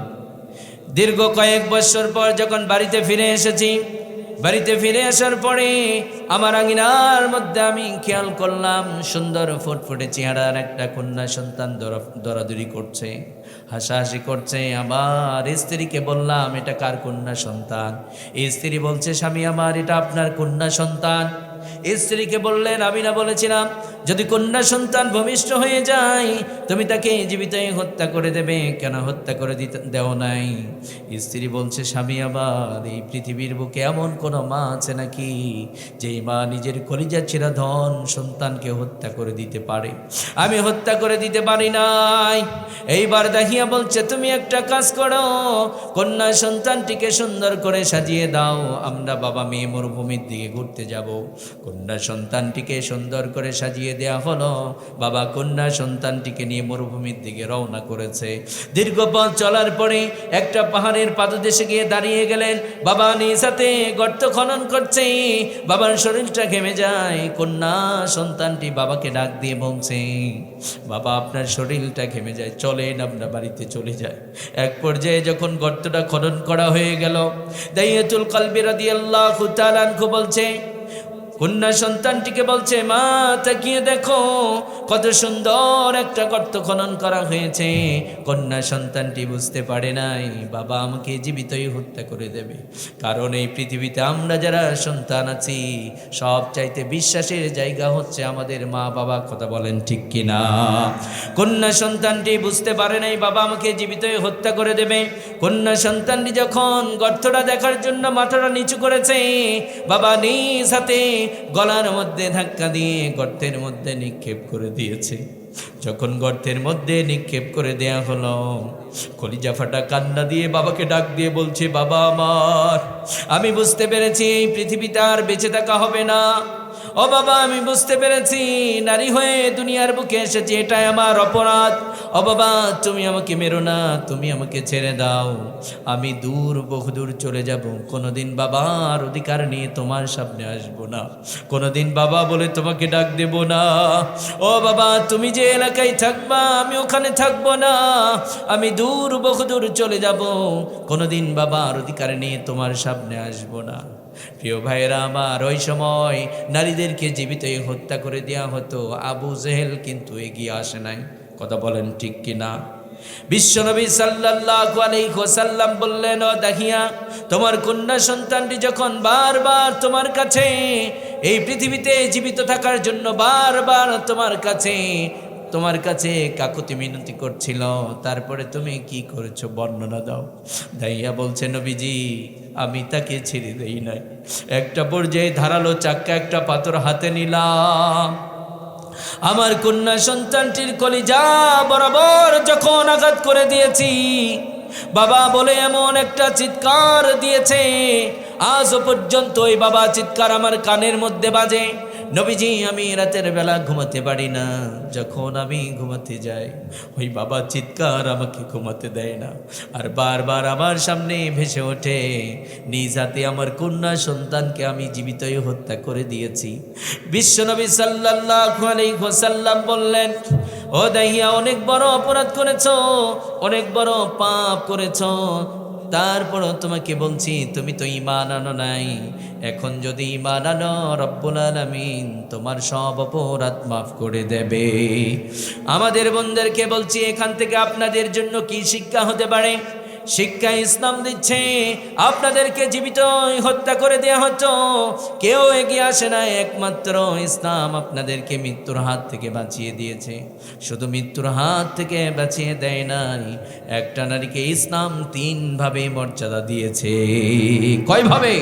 দীর্ঘ কয়েক বছর পর যখন বাড়িতে ফিরে এসেছি, বাড়িতে ফিরে আসার পরে আমার আঙিনার মধ্যে আমি খেয়াল করলাম সুন্দর ফুটফুটে চেহারার একটা কন্যা সন্তান দৌড়াদৌড়ি করছে, হাসাহাসি করছে। আমার স্ত্রীকে বললাম, এটা কার কন্যা সন্তান? স্ত্রী বলছে, স্বামী আমার এটা আপনার কন্যা সন্তান। স্ত্রীকে বললেন, আমি না বলেছিলাম যদি কন্যা সন্তান ভূমিষ্ঠ হয়ে যায় তুমি তাকে জীবিতই হত্যা করে দেবে, কেন হত্যা করে দেও নাই? স্ত্রী বলছে, স্বামী আমার এই পৃথিবীর বুকে এমন কোনো মা আছে নাকি যেই মা নিজের কলিজা ছেঁড়া ধন সন্তানকে হত্যা করে দিতে পারে? আমি হত্যা করে দিতে পারি নাই। এইবার দেখিয়া বলছে, তুমি একটা কাজ করো, কন্যা সন্তানটিকে সুন্দর করে সাজিয়ে দাও, আমরা বাবা মেয়ে মরুভূমির দিকে ঘুরতে যাব। কন্যা সন্তানটিকে সুন্দর করে সাজিয়ে দেয়া হলো। বাবা কন্যা সন্তানটিকে নিয়ে মরুভূমির দিকে রওনা করেছে। দীর্ঘ পথ চলার পরে একটা পাহাড়ের পাদদেশে গিয়ে দাঁড়িয়ে গেলেন। বাবা নিজ হাতে গর্ত খনন করছে, বাবার শরীরটা ঘেমে যায়। কন্যা সন্তানটি বাবাকে ডাক দিয়ে বলছে, বাবা আপনার শরীরটা ঘেমে যায়, চলেন আমরা বাড়িতে চলে যাই। এক পর্যায়ে যখন গর্তটা খনন করা হয়ে গেল, দাইয়াতুল কলবি রাদিয়াল্লাহু তাআলা আনহু বলছে, কন্যা সন্তানটিকে বলছে, মা তাকিয়ে দেখো কত সুন্দর একটা গর্ত খনন করা হয়েছে। কন্যা সন্তানটি বুঝতে পারে নাই বাবা আমাকে জীবিতই হত্যা করে দেবে, কারণ এই পৃথিবীতে আমরা যারা সন্তান আছি সব চাইতে বিশ্বাসের জায়গা হচ্ছে আমাদের মা বাবা। কথা বলেন ঠিক কিনা? কন্যা সন্তানটি বুঝতে পারে নাই বাবা আমাকে জীবিতই হত্যা করে দেবে। কন্যা সন্তানটি যখন গর্তটা দেখার জন্য মাথাটা নিচু করেছে, বাবা নিজ হাতে গলার মধ্যে ধাক্কা দিয়ে গর্তের মধ্যে নিক্ষেপ করে দিয়েছে। যখন গর্তের মধ্যে নিক্ষেপ করে দেয়া হলো, কলিজা ফাটা কান্না দিয়ে বাবাকে ডাক দিয়ে বলছে, বাবা আমার, আমি বুঝতে পেরেছি এই পৃথিবীতে আর বেঁচে থাকা হবে না। ও বাবা, আমি বুঝতে পেরেছি নারী হয়ে দুনিয়ার বুকে এসেছি, এটাই আমার অপরাধ। ও বাবা, তুমি আমাকে মেরো না, তুমি আমাকে ছেড়ে দাও, আমি দূর বহুদূর চলে যাব। কোনোদিন বাবার অধিকার নিয়ে তোমার সামনে আসবো না, কোনোদিন বাবা বলে তোমাকে ডাক দেব না। ও বাবা, তুমি যে এলাকায় থাকবা আমি ওখানে থাকবো না, আমি দূর বহুদূর চলে যাব, কোনোদিন বাবার অধিকার নিয়ে তোমার সামনে আসবো না। প্রিয় ভাইরা আমার, ওই সময় নারীদেরকে জীবিতই হত্যা করে দেওয়া হতো। আবু জেহেল কিন্তু এগিয়ে আসে নাই। কথা বলেন ঠিক কিনা? বিশ্বনবী সাল্লাল্লাহু আলাইহি ওয়াসাল্লাম বললেন, ও দেখিয়া তোমার কন্যা সন্তানটি যখন বারবার তোমার কাছে এই পৃথিবীতে জীবিত থাকার জন্য বারবার তোমার কাছে কাকুতি মিনতি করছিল, তারপরে তুমি কি করেছো বর্ণনা দাও। দাইয়া বলছে, নবীজি আমি তাকে ছেড়ে দেই নাই। একটা পর্যায়ে ধারালো চাক্কা একটা পাথর হাতে নিলাম, আমার কন্যা সন্তানটির কলিজা বরাবর যখন আঘাত করে দিয়েছি, বাবা বলে এমন একটা চিৎকার দিয়েছে, আজও পর্যন্ত ওই বাবা চিৎকার আমার কানের মধ্যে বাজে। নবীজি, আমি রাতের বেলা ঘুমাতে পারি না, যখন আমি ঘুমাতে যাই ওই বাবা চিৎকার আমাকে ঘুমাতে দেয় না, আর বারবার আমার সামনে ভেসে ওঠে, নিজ হাতে আমার কন্যা সন্তানকে আমি জীবিতই হত্যা করে দিয়েছি। বিশ্বনবী সাল্লাল্লাহু আলাইহি ওয়াসাল্লাম বললেন, ও দাহিয়া, অনেক বড় অপরাধ করেছো, অনেক বড় পাপ করেছো, তারপরও তোমাকে বলছি তুমি তো ঈমান আনো নাই। এখন যদি ঈমান আনো, রব্বুল আলামিন তোমার সব অপরাধ মাফ করে দেবে। আমাদের বন্ধুদেরকে বলছি, এখান থেকে আপনাদের জন্য কি শিক্ষা হতে পারে? শিক্ষা ইসলাম দিচ্ছে, আপনাদেরকে জীবিত হত্যা করে দেয়া হতো, কেউ এগিয়ে আসে না, একমাত্র ইসলাম আপনাদেরকে মৃত্যুর হাত থেকে বাঁচিয়ে দিয়েছে। শুধু মৃত্যুর হাত থেকে বাঁচিয়ে দেয় নাই, একটা নারীকে ইসলাম 3 ভাবে মর্যাদা দিয়েছে। কয়ভাবে?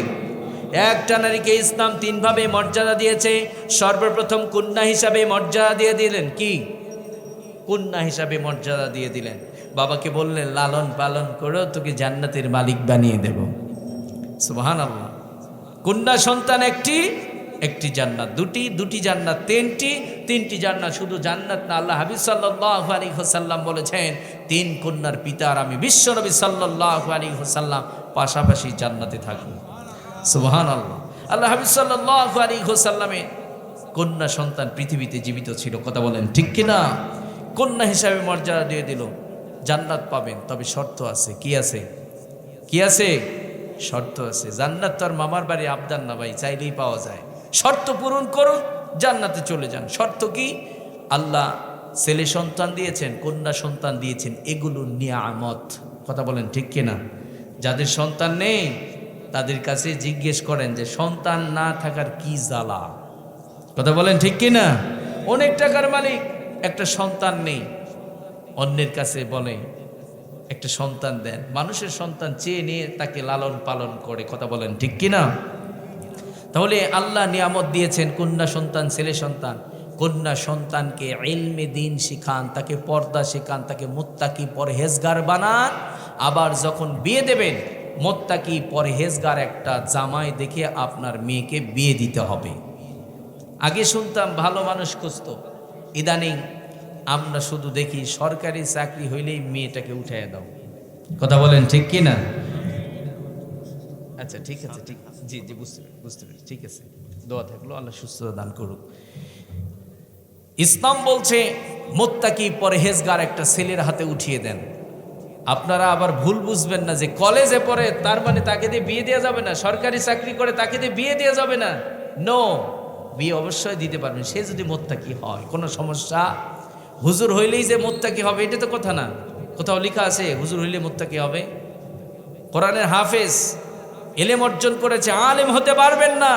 একটা নারীকে ইসলাম 3 ভাবে মর্যাদা দিয়েছে। সর্বপ্রথম কন্যা হিসাবে মর্যাদা দিয়ে দিলেন। কি? কন্যা হিসাবে মর্যাদা দিয়ে দিলেন। বাবাকে বললেন, লালন পালন করো, তোকে জান্নাতের মালিক বানিয়ে দেব। সুবহানাল্লাহ। কন্যা সন্তান একটি জান্নাত, দুটি জান্নাত, তিনটি জান্নাত। শুধু জান্নাত না, আল্লাহ হাবিব সাল্লাল্লাহু আলাইহি ওয়াসাল্লাম বলেছেন, 3 কন্যার পিতার আমি বিশ্বনবী সাল্লাল্লাহু আলাইহি ওয়াসাল্লাম পাশাপাশি জান্নাতে থাকবো। সুবহানাল্লাহ। আল্লাহ হাবিব সাল্লাল্লাহু আলাইহি ওয়াসাল্লামের কন্যা সন্তান পৃথিবীতে জীবিত ছিল, কথা বলেন ঠিক কিনা? কন্যা হিসাবে মর্যাদা দিয়ে দিল, জান্নাত পাবেন, তবে শর্ত আছে। কি আছে? কি আছে? শর্ত আছে। জান্নাত তো আর মামার বাড়ি আবদার না ভাই, চাইলেই পাওয়া যায়। শর্ত পূরণ করুন, জান্নাতে চলে যান। শর্ত কি? আল্লাহ ছেলে সন্তান দিয়েছেন, কন্যা সন্তান দিয়েছেন, এগুলো নিয়ামত, কথা বলেন ঠিক কিনা? যাদের সন্তান নেই তাদের কাছে জিজ্ঞেস করেন যে সন্তান না থাকার কি জ্বালা, কথা বলেন ঠিক কিনা? অনেক টাকার মালিক, একটা সন্তান নেই, অন্যের কাছে বলে একটা সন্তান দেন। মানুষের সন্তান চেয়ে নিয়ে তাকে লালন পালন করে, কথা বলেন ঠিক কিনা? তাহলে আল্লাহ নিয়ামত দিয়েছেন কন্যা সন্তান, ছেলে সন্তান। কন্যা সন্তানকে ইলমে দ্বীন শিখান, তাকে পর্দা শেখান, তাকে মুত্তাকি পরহেজগার বানান। আবার যখন বিয়ে দেবেন, মুত্তাকি পরহেজগার একটা জামাই দেখে আপনার মেয়েকে বিয়ে দিতে হবে। আগে শুনতাম ভালো মানুষ খুঁজতো, ইদানিং আমরা শুধু দেখি সরকারি চাকরি হইলেই মেয়েটাকে উঠাইয়া দাও, কথা বলেন ঠিক কিনা? আচ্ছা ঠিক আছে, ঠিক, জি জি, বুঝতে পেরেছি, ঠিক আছে, দোয়া থাকলো, আল্লাহ সুস্থতা দান করুক। ইসলাম বলছে মুত্তাকি পরহেজগার একটা ছেলের হাতে উঠিয়ে দেন। আপনারা আবার ভুল বুঝবেন না যে কলেজে পড়ে তার মানে তাকে দিয়ে বিয়ে দেওয়া যাবে না, সরকারি চাকরি করে তাকে দিয়ে বিয়ে দেওয়া যাবে না। নো, বিয়ে অবশ্যই দিতে পারবেন, সে যদি মুত্তাকি হয়, কোনো সমস্যা। হুজুর হইলেই যে মুত্তাকি হবে এটা তো কথা না। কোথাও লেখা আছে হুজুর হইলে মুত্তাকি হবে? কোরআনের হাফেজ, ইলম অর্জন করেছে, আলেম হতে পারবেন না।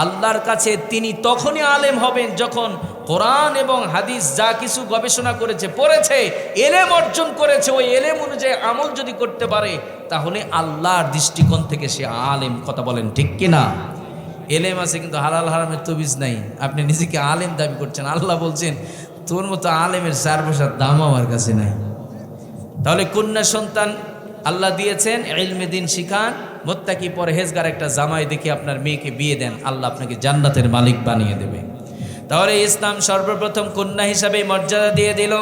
আল্লাহর কাছে তিনি তখনই আলেম হবেন যখন কোরআন এবং হাদিস যা কিছু গবেষণা করেছে, পড়েছে, ইলম অর্জন করেছে, ওই ইলম অনুযায়ী আমল যদি করতে পারে, তাহলে আল্লাহর দৃষ্টিকোণ থেকে সে আলেম, কথা বলেন ঠিক কিনা? এলেম আছে কিন্তু হালাল হারামের তবিজ নাই, আপনি নিজেকে আলেম দাবি করছেন। আল্লাহ বলছেন তোর মতো আলেমের 4 পয়সার দাম আমার কাছে নাই। তাহলে কন্যা সন্তান আল্লাহ দিয়েছেন, ইলমে দ্বীন শিখান, মুত্তাকি পরহেজগার একটা জামাই দেখে আপনার মেয়েকে বিয়ে দেন, আল্লাহ আপনাকে জান্নাতের মালিক বানিয়ে দেবে। তাহলে ইসলাম সর্বপ্রথম কন্যা হিসাবে মর্যাদা দিয়ে দিল।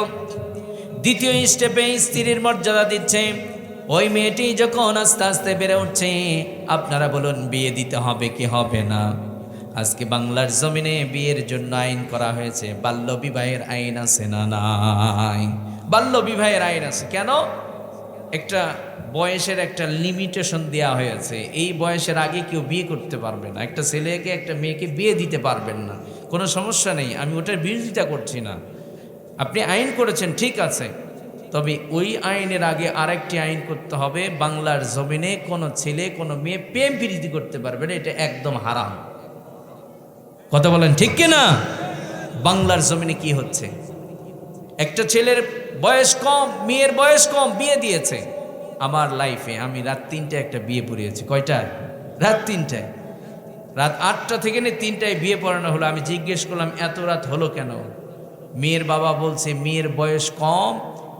দ্বিতীয় স্টেপে স্ত্রীর মর্যাদা দিচ্ছে। ওই মেয়েটি যখন আস্তে আস্তে বেড়ে উঠছে, আপনারা বলুন বিয়ে দিতে হবে কি হবে না? আজকে বাংলার জমিনে বিয়ের জন্য আইন করা হয়েছে, বাল্য বিবাহের আইন আছে না নাই? বাল্য বিবাহের আইন আছে। কেন? একটা বয়সের একটা লিমিটেশন দেওয়া হয়েছে, এই বয়সের আগে কেউ বিয়ে করতে পারবে না, একটা ছেলেকে একটা মেয়েকে বিয়ে দিতে পারবেন না। কোনো সমস্যা নেই, আমি ওটার বিরোধিতা করছি না। আপনি আইন করেছেন ঠিক আছে, তবে ওই আইনের আগে আরেকটি আইন করতে হবে। বাংলার জমিনে কোনো ছেলে কোনো মেয়ে প্রেম প্রীতি করতে পারবে না, এটা একদম হারাম, কথা বলেন ঠিক কিনা? বাংলার জমিনে কি হচ্ছে? একটা ছেলের বয়স কম, মেয়ের বয়স কম, বিয়ে দিয়েছে। আমার লাইফে আমি রাত 3টায় একটা বিয়ে পড়িয়েছি। কয়টা? রাত 3টায়। রাত 8টা থেকে 3টায় বিয়ে পড়ানো হলো। আমি জিজ্ঞেস করলাম এত রাত হলো কেন? মেয়ের বাবা বলছে মেয়ের বয়স কম,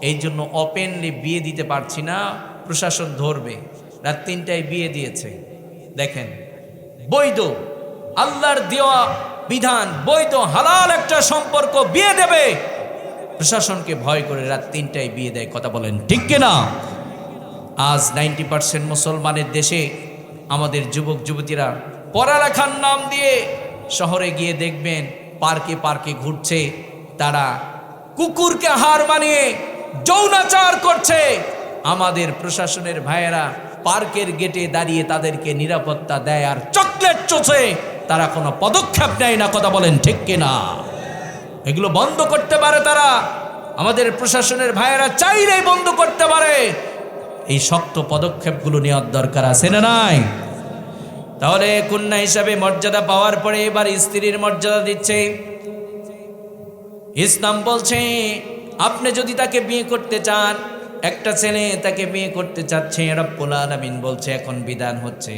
এই জন্য ওপেনলি বিয়ে দিতে পারছি না, প্রশাসন ধরবে। রাত 3টায় বিয়ে দিয়েছে। দেখেন, বৈধ, আল্লাহর দেওয়া বিধান, বৈধ হালাল একটা সম্পর্ক বিয়ে দেবে, প্রশাসনকে ভয় করে রাত 3টায় বিয়ে দেয়, কথা বলেন ঠিক কিনা? আজ 90% মুসলমানের দেশে আমাদের যুবক যুবতীরা পড়ালেখার নাম দিয়ে শহরে গিয়ে দেখবেন পার্কে পার্কে ঘুরছে, তারা কুকুরকে হার মানিয়ে যৌনাচার করছে। আমাদের প্রশাসনের ভাইয়েরা পার্কের গেটে দাঁড়িয়ে তাদেরকে নিরাপত্তা দেয় আর চকলেট চোষে, তারা কোনো পদক্ষেপ নেয় না, কথা বলেন ঠিক কিনা? এগুলো বন্ধ করতে পারে তারা, আমাদের প্রশাসনের ভাইয়েরা চাইলেই বন্ধ করতে পারে। এই শক্ত পদক্ষেপগুলো নেওয়ার দরকার আছে না নাই? তাহলে কন্যা হিসাবে মর্যাদা পাওয়ার পরে এবার স্ত্রীর মর্যাদা দিচ্ছে। ইসলাম বলছে আপনি যদি তাকে বিয়ে করতে চান, একটা ছেলে তাকে বিয়ে করতে চাচ্ছে, রব্বুল আলামিন বলছে এখন বিধান হচ্ছে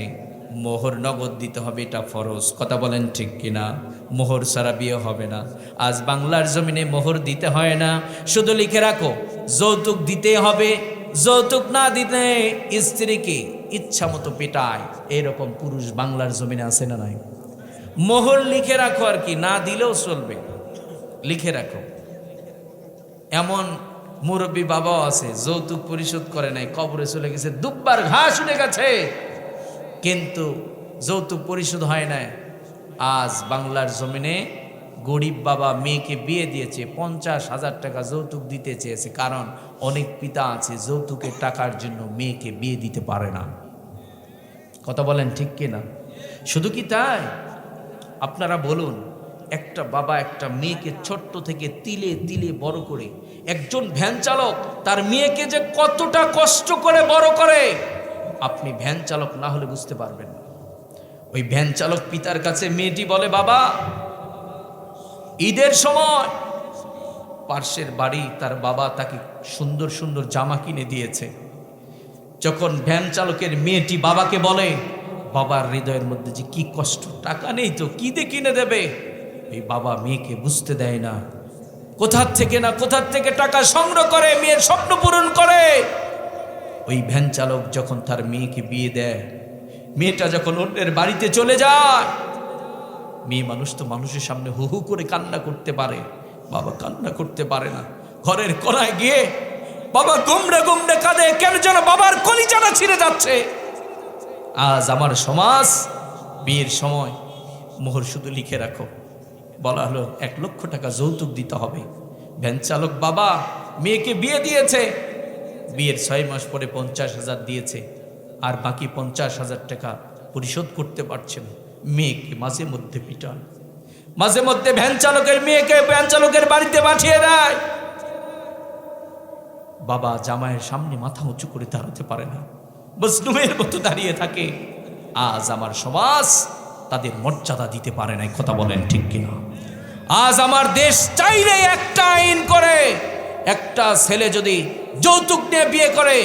মোহর নগদ দিতে হবে, এটা ফরজ, কথা বলেন ঠিক কিনা? মোহর ছাড়া বিয়ে হবে না। আজ বাংলার জমিনে মোহর দিতে হয় না, শুধু লিখে রাখো যৌতুক দিতে হবে, যৌতুক না দিতে স্ত্রীকে ইচ্ছা মতো পেটায়, এরকম পুরুষ বাংলার জমিনে আছে না নাই? মোহর লিখে রাখো, আর কি, না দিলেও চলবে, লিখে রাখো। এমন মুরব্বী বাবাও আছে যৌতুক পরিশোধ করে নাই, কবরে চলে গেছে, দুব্বার ঘাস উঠে গেছে, কিন্তু যৌতুক পরিশোধ হয় নাই। আজ বাংলার জমিনে গরিব বাবা মেয়েকে বিয়ে দিয়েছে, 50,000 টাকা যৌতুক দিতে চেয়েছে, কারণ অনেক পিতা আছে যৌতুকের টাকার জন্য মেয়েকে বিয়ে দিতে পারে না। কথা বলেন ঠিক কিনা? শুধু কি তাই? আপনারা বলুন, একটা বাবা একটা মেয়েকে ছোট্ট থেকে তিলে তিলে বড় করে, একজন ভ্যান চালক তার মেয়েকে যে কতটা কষ্ট করে বড় করে, আপনি ভ্যান চালক না হলে বুঝতে পারবেন না। ওই ভ্যান চালক পিতার কাছে মেয়েটি বলে, বাবা, ঈদের সময় পার্শ্বের বাড়ি তার বাবা তাকে সুন্দর সুন্দর জামা কিনে দিয়েছে। যখন ভ্যান চালকের মেয়েটি বাবাকে বলে, বাবার হৃদয়ের মধ্যে যে কি কষ্ট, টাকা নেই তো কি দিয়ে কিনে দেবে। এই বাবা মেয়েকে বুঝতে দেয় না, কোথার থেকে টাকা সংগ্রহ করে মেয়ের স্বপ্ন পূরণ করে। ওই ভ্যান চালক যখন তার মেয়েকে বিয়ে দেয়, মেয়েটা যখন অন্যের বাড়িতে চলে যায়, মেয়ে মানুষ তো মানুষের সামনে হু হু করে কান্না করতে পারে, বাবা কান্না করতে পারে না। ঘরের কোনায় গিয়ে বাবা গুমড়ে গুমড়ে কাঁদে, কেন যেন বাবার কলিজাটা ছিঁড়ে যাচ্ছে। আজ আমার সমাজ বিয়ের সময় মোহর শুধু লিখে রাখো, বলা হলো 1 লক্ষ টাকা যৌতুক দিতে হবে। ভ্যান চালক বাবা মেয়েকে বিয়ে দিয়েছে, বিয়ের 6 মাস পরে 50,000 দিয়েছে, আর বাকি 50,000 টাকা পরিশোধ করতে পারছে না। মেয়েকে মাঝে মধ্যে পিটান, মাঝে মধ্যে ভ্যান চালকের মেয়েকে ভ্যান চালকের বাড়িতে পাঠিয়ে দেয়। বাবা জামাইয়ের সামনে মাথা উঁচু করে দাঁড়াতে পারে না, মজলুমের মতো দাঁড়িয়ে থাকে। আজ আমার সমাজ তাদের মর্যাদা দিতে পারে না। কথা বলেন ঠিক কিনা? আজ আমার দেশ চাইলে একটা আইন করে, একটা ছেলে যদি যৌতুক নিয়ে বিয়ে করে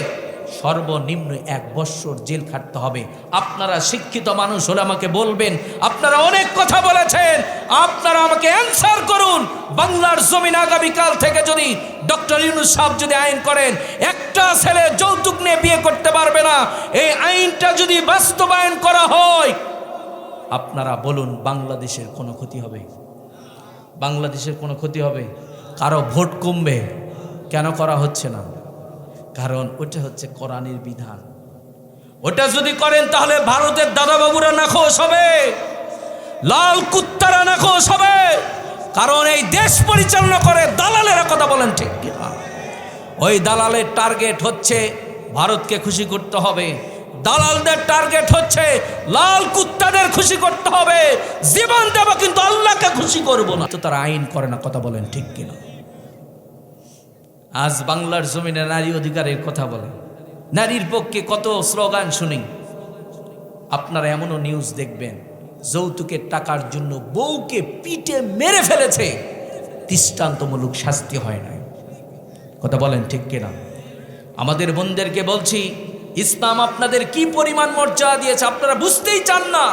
সর্বনিম্ন 1 বৎসর জেল খাটতে হবে। আপনারা শিক্ষিত মানুষ হলে আমাকে বলবেন, আপনারা অনেক কথা বলেছেন, আপনারা আমাকে অ্যানসার করুন। বাংলার জমিন আগামীকাল থেকে যদি ডক্টর ইউনূস সাহেব যদি আইন করেন একটা ছেলে যৌতুক নিয়ে বিয়ে করতে পারবে না, এই আইনটা যদি বাস্তবায়ন করা হয়, আপনারা বলুন বাংলাদেশের কোনো ক্ষতি হবে? বাংলাদেশের কোনো ক্ষতি হবে? কারো ভোট কমবে? কেন করা হচ্ছে না? কারণ ওটা হচ্ছে কোরআনের বিধান। ওটা যদি করেন তাহলে ভারতের দাদাবাবুরা নাখোশ হবে, লাল কুত্তারা নাখোশ হবে। কারণ এই দেশ পরিচালনা করে দালালেরা। কথা বলেন ঠিক কিনা? ওই দালালের টার্গেট হচ্ছে ভারতকে খুশি করতে হবে, দালালদের টার্গেট হচ্ছে লাল কুত্তাদের খুশি করতে হবে। জীবন দেব কিন্তু আল্লাহকে খুশি করব না। তো তারা আইন করে না। কথা বলেন ঠিক কিনা? আজ বাংলার জমিনে নারী অধিকারের কথা বলে, নারীর পক্ষে কত স্লোগান শুনি। আপনারা এমনও নিউজ দেখবেন, যৌতুকের টাকার জন্য বউকে পিটে মেরে ফেলেছে, দৃষ্টান্তমূলক শাস্তি হয় নাই। কথা বলেন ঠিক কিনা? আমাদের বোনদেরকে বলছি, ইসলাম আপনাদের কি পরিমাণ মর্যাদা দিয়েছে আপনারা বুঝতেই চান না।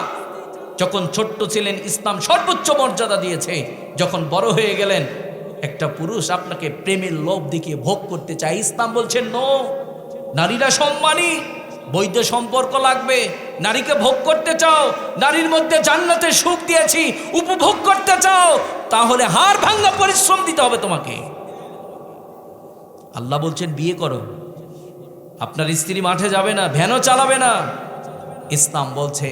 যখন ছোট্ট ছিলেন ইসলাম সর্বোচ্চ মর্যাদা দিয়েছে, যখন বড় হয়ে গেলেন একটা পুরুষ আপনাকে প্রেমের লোভ দেখিয়ে ভোগ করতে চায়, ইসলাম বলছেন নো, নারীরা সম্মানী, বৈধ সম্পর্ক লাগবে। নারীকে ভোগ করতে চাও, নারীর মধ্যে জান্নাতের সুখ দিয়েছি, উপভোগ করতে চাও, তাহলে হাড় ভাঙা পরিশ্রম দিতে হবে তোমাকে। আল্লাহ বলছেন বিয়ে করো, আপনার স্ত্রী মাঠে যাবে না, ভ্যানও চালাবে না। ইসলাম বলছে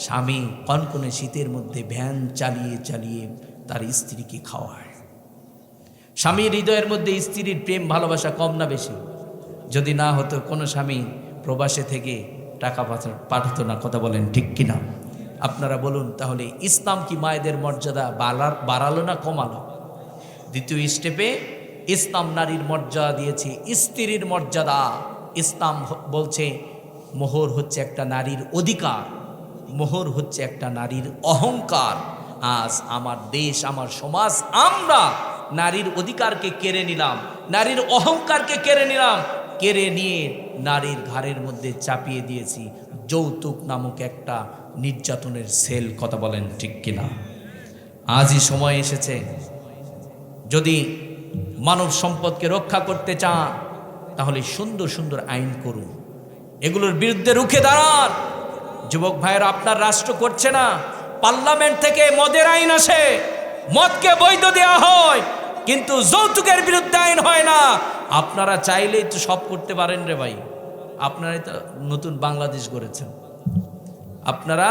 স্বামী কনকনে শীতের মধ্যে ভ্যান চালিয়ে চালিয়ে তার স্ত্রীকে খাওয়ায়। স্বামীর হৃদয়ের মধ্যে স্ত্রীর প্রেম ভালোবাসা কম না বেশি? যদি না হতো কোনো স্বামী প্রবাসে থেকে টাকা পাঠাতো না। কথা বলেন ঠিক কিনা? আপনারা বলুন তাহলে ইসলাম কি মায়েদের মর্যাদা বাড়ালো না কমালো? দ্বিতীয় স্টেপে ইসলাম নারীর মর্যাদা দিয়েছে, স্ত্রীর মর্যাদা। ইসলাম বলছে মোহর হচ্ছে একটা নারীর অধিকার, মোহর হচ্ছে একটা নারীর অহংকার। আজ আমার দেশ, আমার সমাজ, আমরা নারীর অধিকারকে কেড়ে নিলাম, নারীর অহংকারকে কেড়ে নিলাম, কেড়ে নিয়ে নারীর ঘাড়ের মধ্যে চাপিয়ে দিয়েছি যৌতুক নামক একটা নির্যাতনের সেল। কথা বলেন ঠিক কিনা? আজই সময় এসেছে, যদি মানব সম্পদকে রক্ষা করতে চান তাহলে সুন্দর সুন্দর আইন করুন, এগুলোর বিরুদ্ধে রুখে দাঁড়ান। যুবক ভাইয়েরা, আপনার রাষ্ট্র করছে না, পার্লামেন্ট থেকে মদের আইন আসে, মদকে বৈধ দেওয়া হয়, কিন্তু যৌতুকের বিরুদ্ধে আইন হয় না। আপনারা চাইলেই তো সব করতে পারেন রে ভাই, আপনারাই তো নতুন বাংলাদেশ গড়েছেন। আপনারা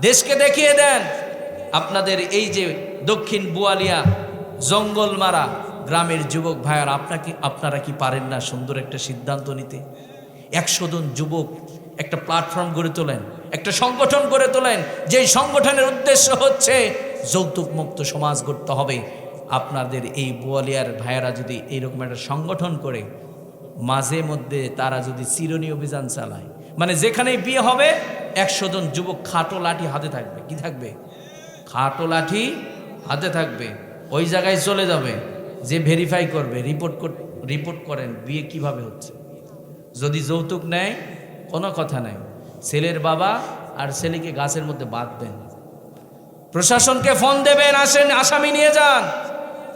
দেশকে দেখিয়ে দেন আপনাদের এই যে দক্ষিণ বোয়ালিয়া জঙ্গলমারা গ্রামের যুবক ভাইয়ার আপনারা কি পারেন না সুন্দর একটা সিদ্ধান্ত নিতে? 100 জন যুবক একটা প্ল্যাটফর্ম গড়ে তোলেন, একটা সংগঠন গড়ে তোলেন, যেই সংগঠনের উদ্দেশ্য হচ্ছে যৌতুক মুক্ত সমাজ গড়তে হবে। আপনাদের এই বোয়ালিয়ার ভাইয়ারা যদি এইরকম একটা সংগঠন করে মাঝে মধ্যে তারা যদি চিরুনি অভিযান চালায়, মানে যেখানেই বিয়ে হবে 100 জন যুবক খাটো লাঠি হাতে থাকবে। কি থাকবে? খাটো লাঠি হাতে থাকবে। ওই জায়গায় চলে যাবে, যে ভেরিফাই করবে, রিপোর্ট করেন বিয়ে কিভাবে হচ্ছে। যদি যৌতুক নেয় কোনো কথা নাই, ছেলের বাবা আর ছেলেকে গাছের মধ্যে বাঁধবেন, প্রশাসনকে ফোন দেবেন, আসেন আসামি নিয়ে যান।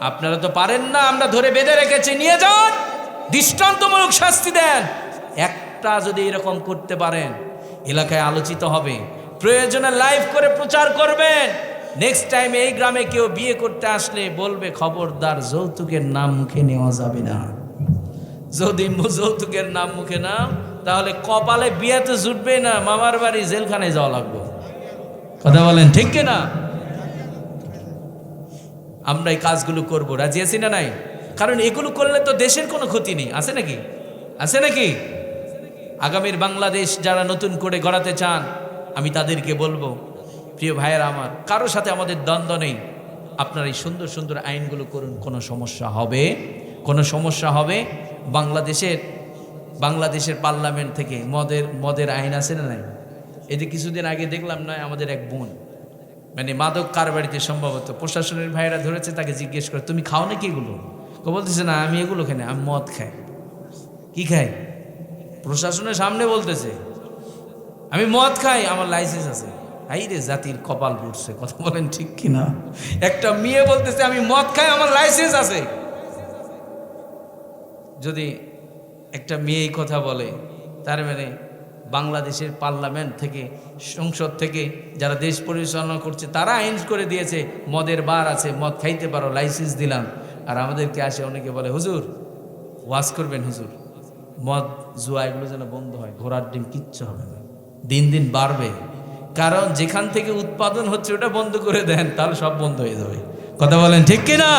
আপনারা তো পারেন না, আমরা ধরে বেঁধে রেখেছি, নিয়ে যান, দৃষ্টান্তমূলক শাস্তি দেন। একটা যদি এরকম করতে পারেন এলাকায় আলোচিত হবে, প্রয়োজনে লাইভ করে প্রচার করবেন। নেক্সট টাইম এই গ্রামে কেউ বিয়ে করতে আসলে বলবে খবরদার যৌতুকের নাম মুখে নেওয়া যাবে না। যদি যৌতুকের নাম মুখে নাও তাহলে কপালে বিয়ে তো জুটবে না, মামার বাড়ি জেলখানায় যাওয়া লাগবে। কথা বলেন ঠিক কিনা? আমরা এই কাজগুলো করব, রাজি আছি না নাই? কারণ এগুলো করলে তো দেশের কোনো ক্ষতি নেই, আছে নাকি? আছে নাকি? আগামীর বাংলাদেশ যারা নতুন করে গড়াতে চান, আমি তাদেরকে বলবো, প্রিয় ভাইয়েরা আমার, কারোর সাথে আমাদের দ্বন্দ্ব নেই। আপনারা এই সুন্দর সুন্দর আইনগুলো করুন, কোনো সমস্যা হবে? কোনো সমস্যা হবে? বাংলাদেশের পার্লামেন্ট থেকে মদের আইন আছে না নাই? এই যে কিছুদিন আগে দেখলাম নয়, আমাদের এক বোন মানে মাদক কারবারিতে সম্ভবত প্রশাসনের ভাইয়েরা ধরেছে, তাকে জিজ্ঞেস করে তুমি খাও নাকি এগুলো? বলতেছে না আমি এগুলো খাই না, আমি মদ খাই। কি খাই? প্রশাসনের সামনে বলতেছে আমি মদ খাই, আমার লাইসেন্স আছে। এই রে জাতির কপাল পুড়ছে। কথা বলেন ঠিক কিনা? একটা মেয়ে বলতেছে আমি মদ খাই, আমার লাইসেন্স আছে। যদি একটা মেয়ে কথা বলে, তার মানে বাংলাদেশের পার্লামেন্ট থেকে, সংসদ থেকে যারা দেশ পরিচালনা করছে তারা আইন করে দিয়েছে মদের বার আছে, মদ খাইতে পারো, লাইসেন্স দিলাম। আর আমাদেরকে আসে অনেকে বলে হুজুর ওয়াজ করবেন, হুজুর মদ জুয়া এগুলো যেন বন্ধ হয়, ঘোড়ার ডিম কিচ্ছু হবে না, দিন দিন বাড়বে। কারণ যেখান থেকে উৎপাদন হচ্ছে ওটা বন্ধ করে দেন, তাহলে সব বন্ধ হয়ে যাবে। কথা বলেন ঠিক কিনা?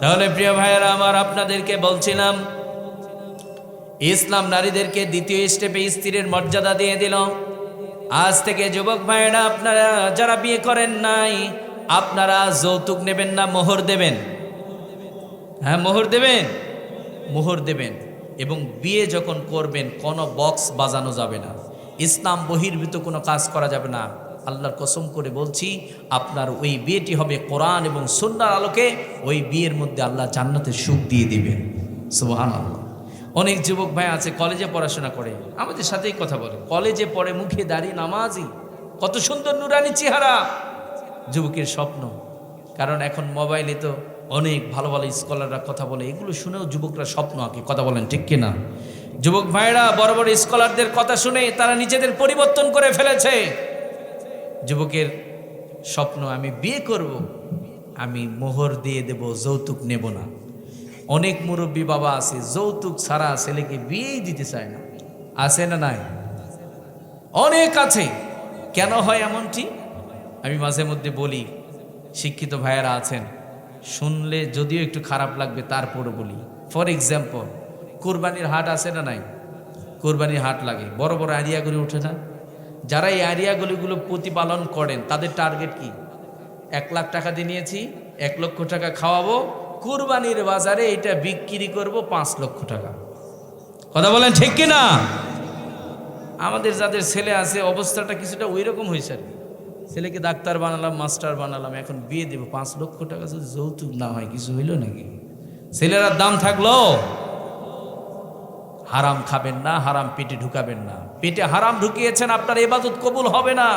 তাহলে প্রিয় ভাইয়েরা আমার, আপনাদেরকে বলছিলাম ইসলাম নারীদেরকে দ্বিতীয় স্টেপে স্ত্রীর মর্যাদা দিয়ে দিল। আজ থেকে যুবক ভাইয়েরা, আপনারা যারা বিয়ে করেন নাই, আপনারা যৌতুক নেবেন না, মোহর দেবেন। হ্যাঁ, মোহর দেবেন, মোহর দেবেন। এবং বিয়ে যখন করবেন কোনো বক্স বাজানো যাবে না, ইসলাম বহির্ভূত কোনো কাজ করা যাবে না। আল্লাহর কসম করে বলছি, আপনার ওই বিয়েটি হবে কোরআন এবং সুন্নাহর আলোকে। ওই বিয়ের মধ্যে আল্লাহ জান্নাতের সুখ দিয়ে দিবেন। সুবহানাল্লাহ। অনেক যুবক ভাই আছে কলেজে পড়াশোনা করে, আমাদের সাথেই কথা বলে, কলেজে পড়ে, মুখে দাড়ি, নামাজি, কত সুন্দর নুরানি চেহারা, যুবকের স্বপ্ন। কারণ এখন মোবাইলে তো অনেক ভালো ভালো স্কলাররা কথা বলে, এগুলো শুনেও যুবকরা স্বপ্ন আঁকে। কথা বলেন ঠিক কিনা? যুবক ভাইরা বড় বড় স্কলারদের কথা শুনে তারা নিজেদের পরিবর্তন করে ফেলেছে। যুবকের স্বপ্ন আমি বিয়ে করব, আমি মোহর দিয়ে দেব, যৌতুক নেব না। অনেক মুরব্বী বাবা আছে যৌতুক ছাড়া ছেলেকে বিয়েই দিতে চায় না, আছে না নাই? অনেক আছে। কেন হয় এমনটি? আমি মাঝে মধ্যে বলি, শিক্ষিত ভাইয়েরা আছেন, শুনলে যদিও একটু খারাপ লাগবে তারপরও বলি। ফর এক্সাম্পল, কোরবানির হাট আছে না নাই? কোরবানির হাট লাগে, বড় বড় আরিয়াগুলি ওঠে না? যারা এই আরিয়াগুলিগুলো প্রতিপালন করেন তাদের টার্গেট কি? 1 লাখ টাকা দিয়ে নিয়েছি, 1 লক্ষ টাকা খাওয়াবো, কুরবানির বাজারে এটা বিক্রি করব 5 লক্ষ টাকা। কথা বলেন ঠিক কিনা? আমাদের যাদের ছেলে আছে অবস্থাটা কিছুটা ওই রকম হয়েছে। ছেলেকে ডাক্তার বানালাম, মাস্টার বানালাম, এখন বিয়ে দেব, 5 লক্ষ টাকা যদি যৌতুক না হয় কিছু হইল নাকি? ছেলেরা দাম থাকলো। হারাম খাবেন না, হারাম পেটে ঢুকাবেন না। পেটে হারাম ঢুকিয়েছেন, আপনার ইবাদত কবুল হবে না।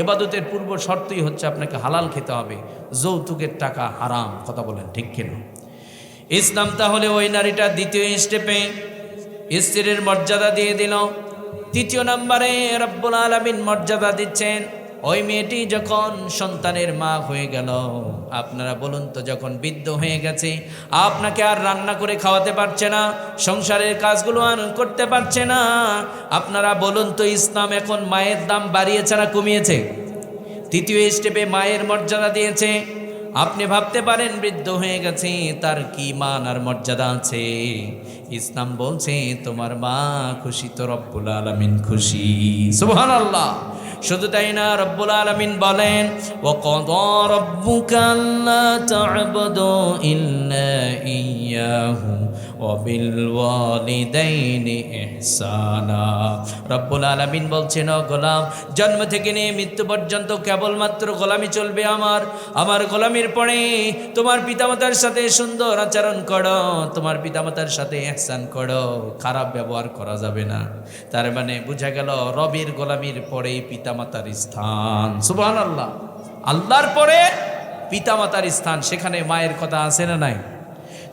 ইবাদতের পূর্ব শর্তই হচ্ছে আপনাকে হালাল খেতে হবে। যৌতুকের টাকা হারাম। কথা বলেন ঠিক কিনা? ইসলাম তাহলে ওই নারীটা দ্বিতীয় স্টেপে স্ত্রীর মর্যাদা দিয়ে দিল। 3 নম্বরে রব্বুল আলামিন মর্যাদা দিচ্ছেন ওই মেয়েটি যখন সন্তানের মা হয়ে গেল। আপনারা বলুন তো, যখন বৃদ্ধ হয়ে গেছে, আপনাকে আর রান্না করে খাওয়াতে পারছে না, সংসারের কাজগুলো আর করতে পারছে না, আপনারা বলুন তো ইসলাম এখন মায়ের দাম বাড়িয়েছে না কমিয়েছে? তৃতীয় স্টেপে মায়ের মর্যাদা দিয়েছে। আপনি ভাবতে পারেন বৃদ্ধ হয়ে গেছে, তার কি মান আর মর্যাদা আছে? ইসলাম বলছে তোমার মা খুশি তো রব্বুল আলামিন খুশি। সুবহানাল্লাহ। শুধু তাই না, রব্বুল আলামিন বলেন ওয়াকাদা রাব্বুকা আল্লা তা'বুদু ইল্লা ইয়্যাহু ওয়া বিল ওয়ালিদাইনি ইহসানা। রব্বুল আলামিন বলছেন, ও গোলাম, জন্ম থেকে নিয়ে মৃত্যু পর্যন্ত কেবলমাত্র গোলামি চলবে আমার গোলামির পরে তোমার পিতামাতার সাথে সুন্দর আচরণ করো, তোমার পিতামাতার সাথে ইহসান করো, খারাপ ব্যবহার করা যাবে না। তার মানে বোঝা গেল রবের গোলামির পরেই পিতামাতার স্থান। সুবহানাল্লাহ। আল্লাহর পরে পিতামাতার স্থান, সেখানে মায়ের কথা আছে না নাই?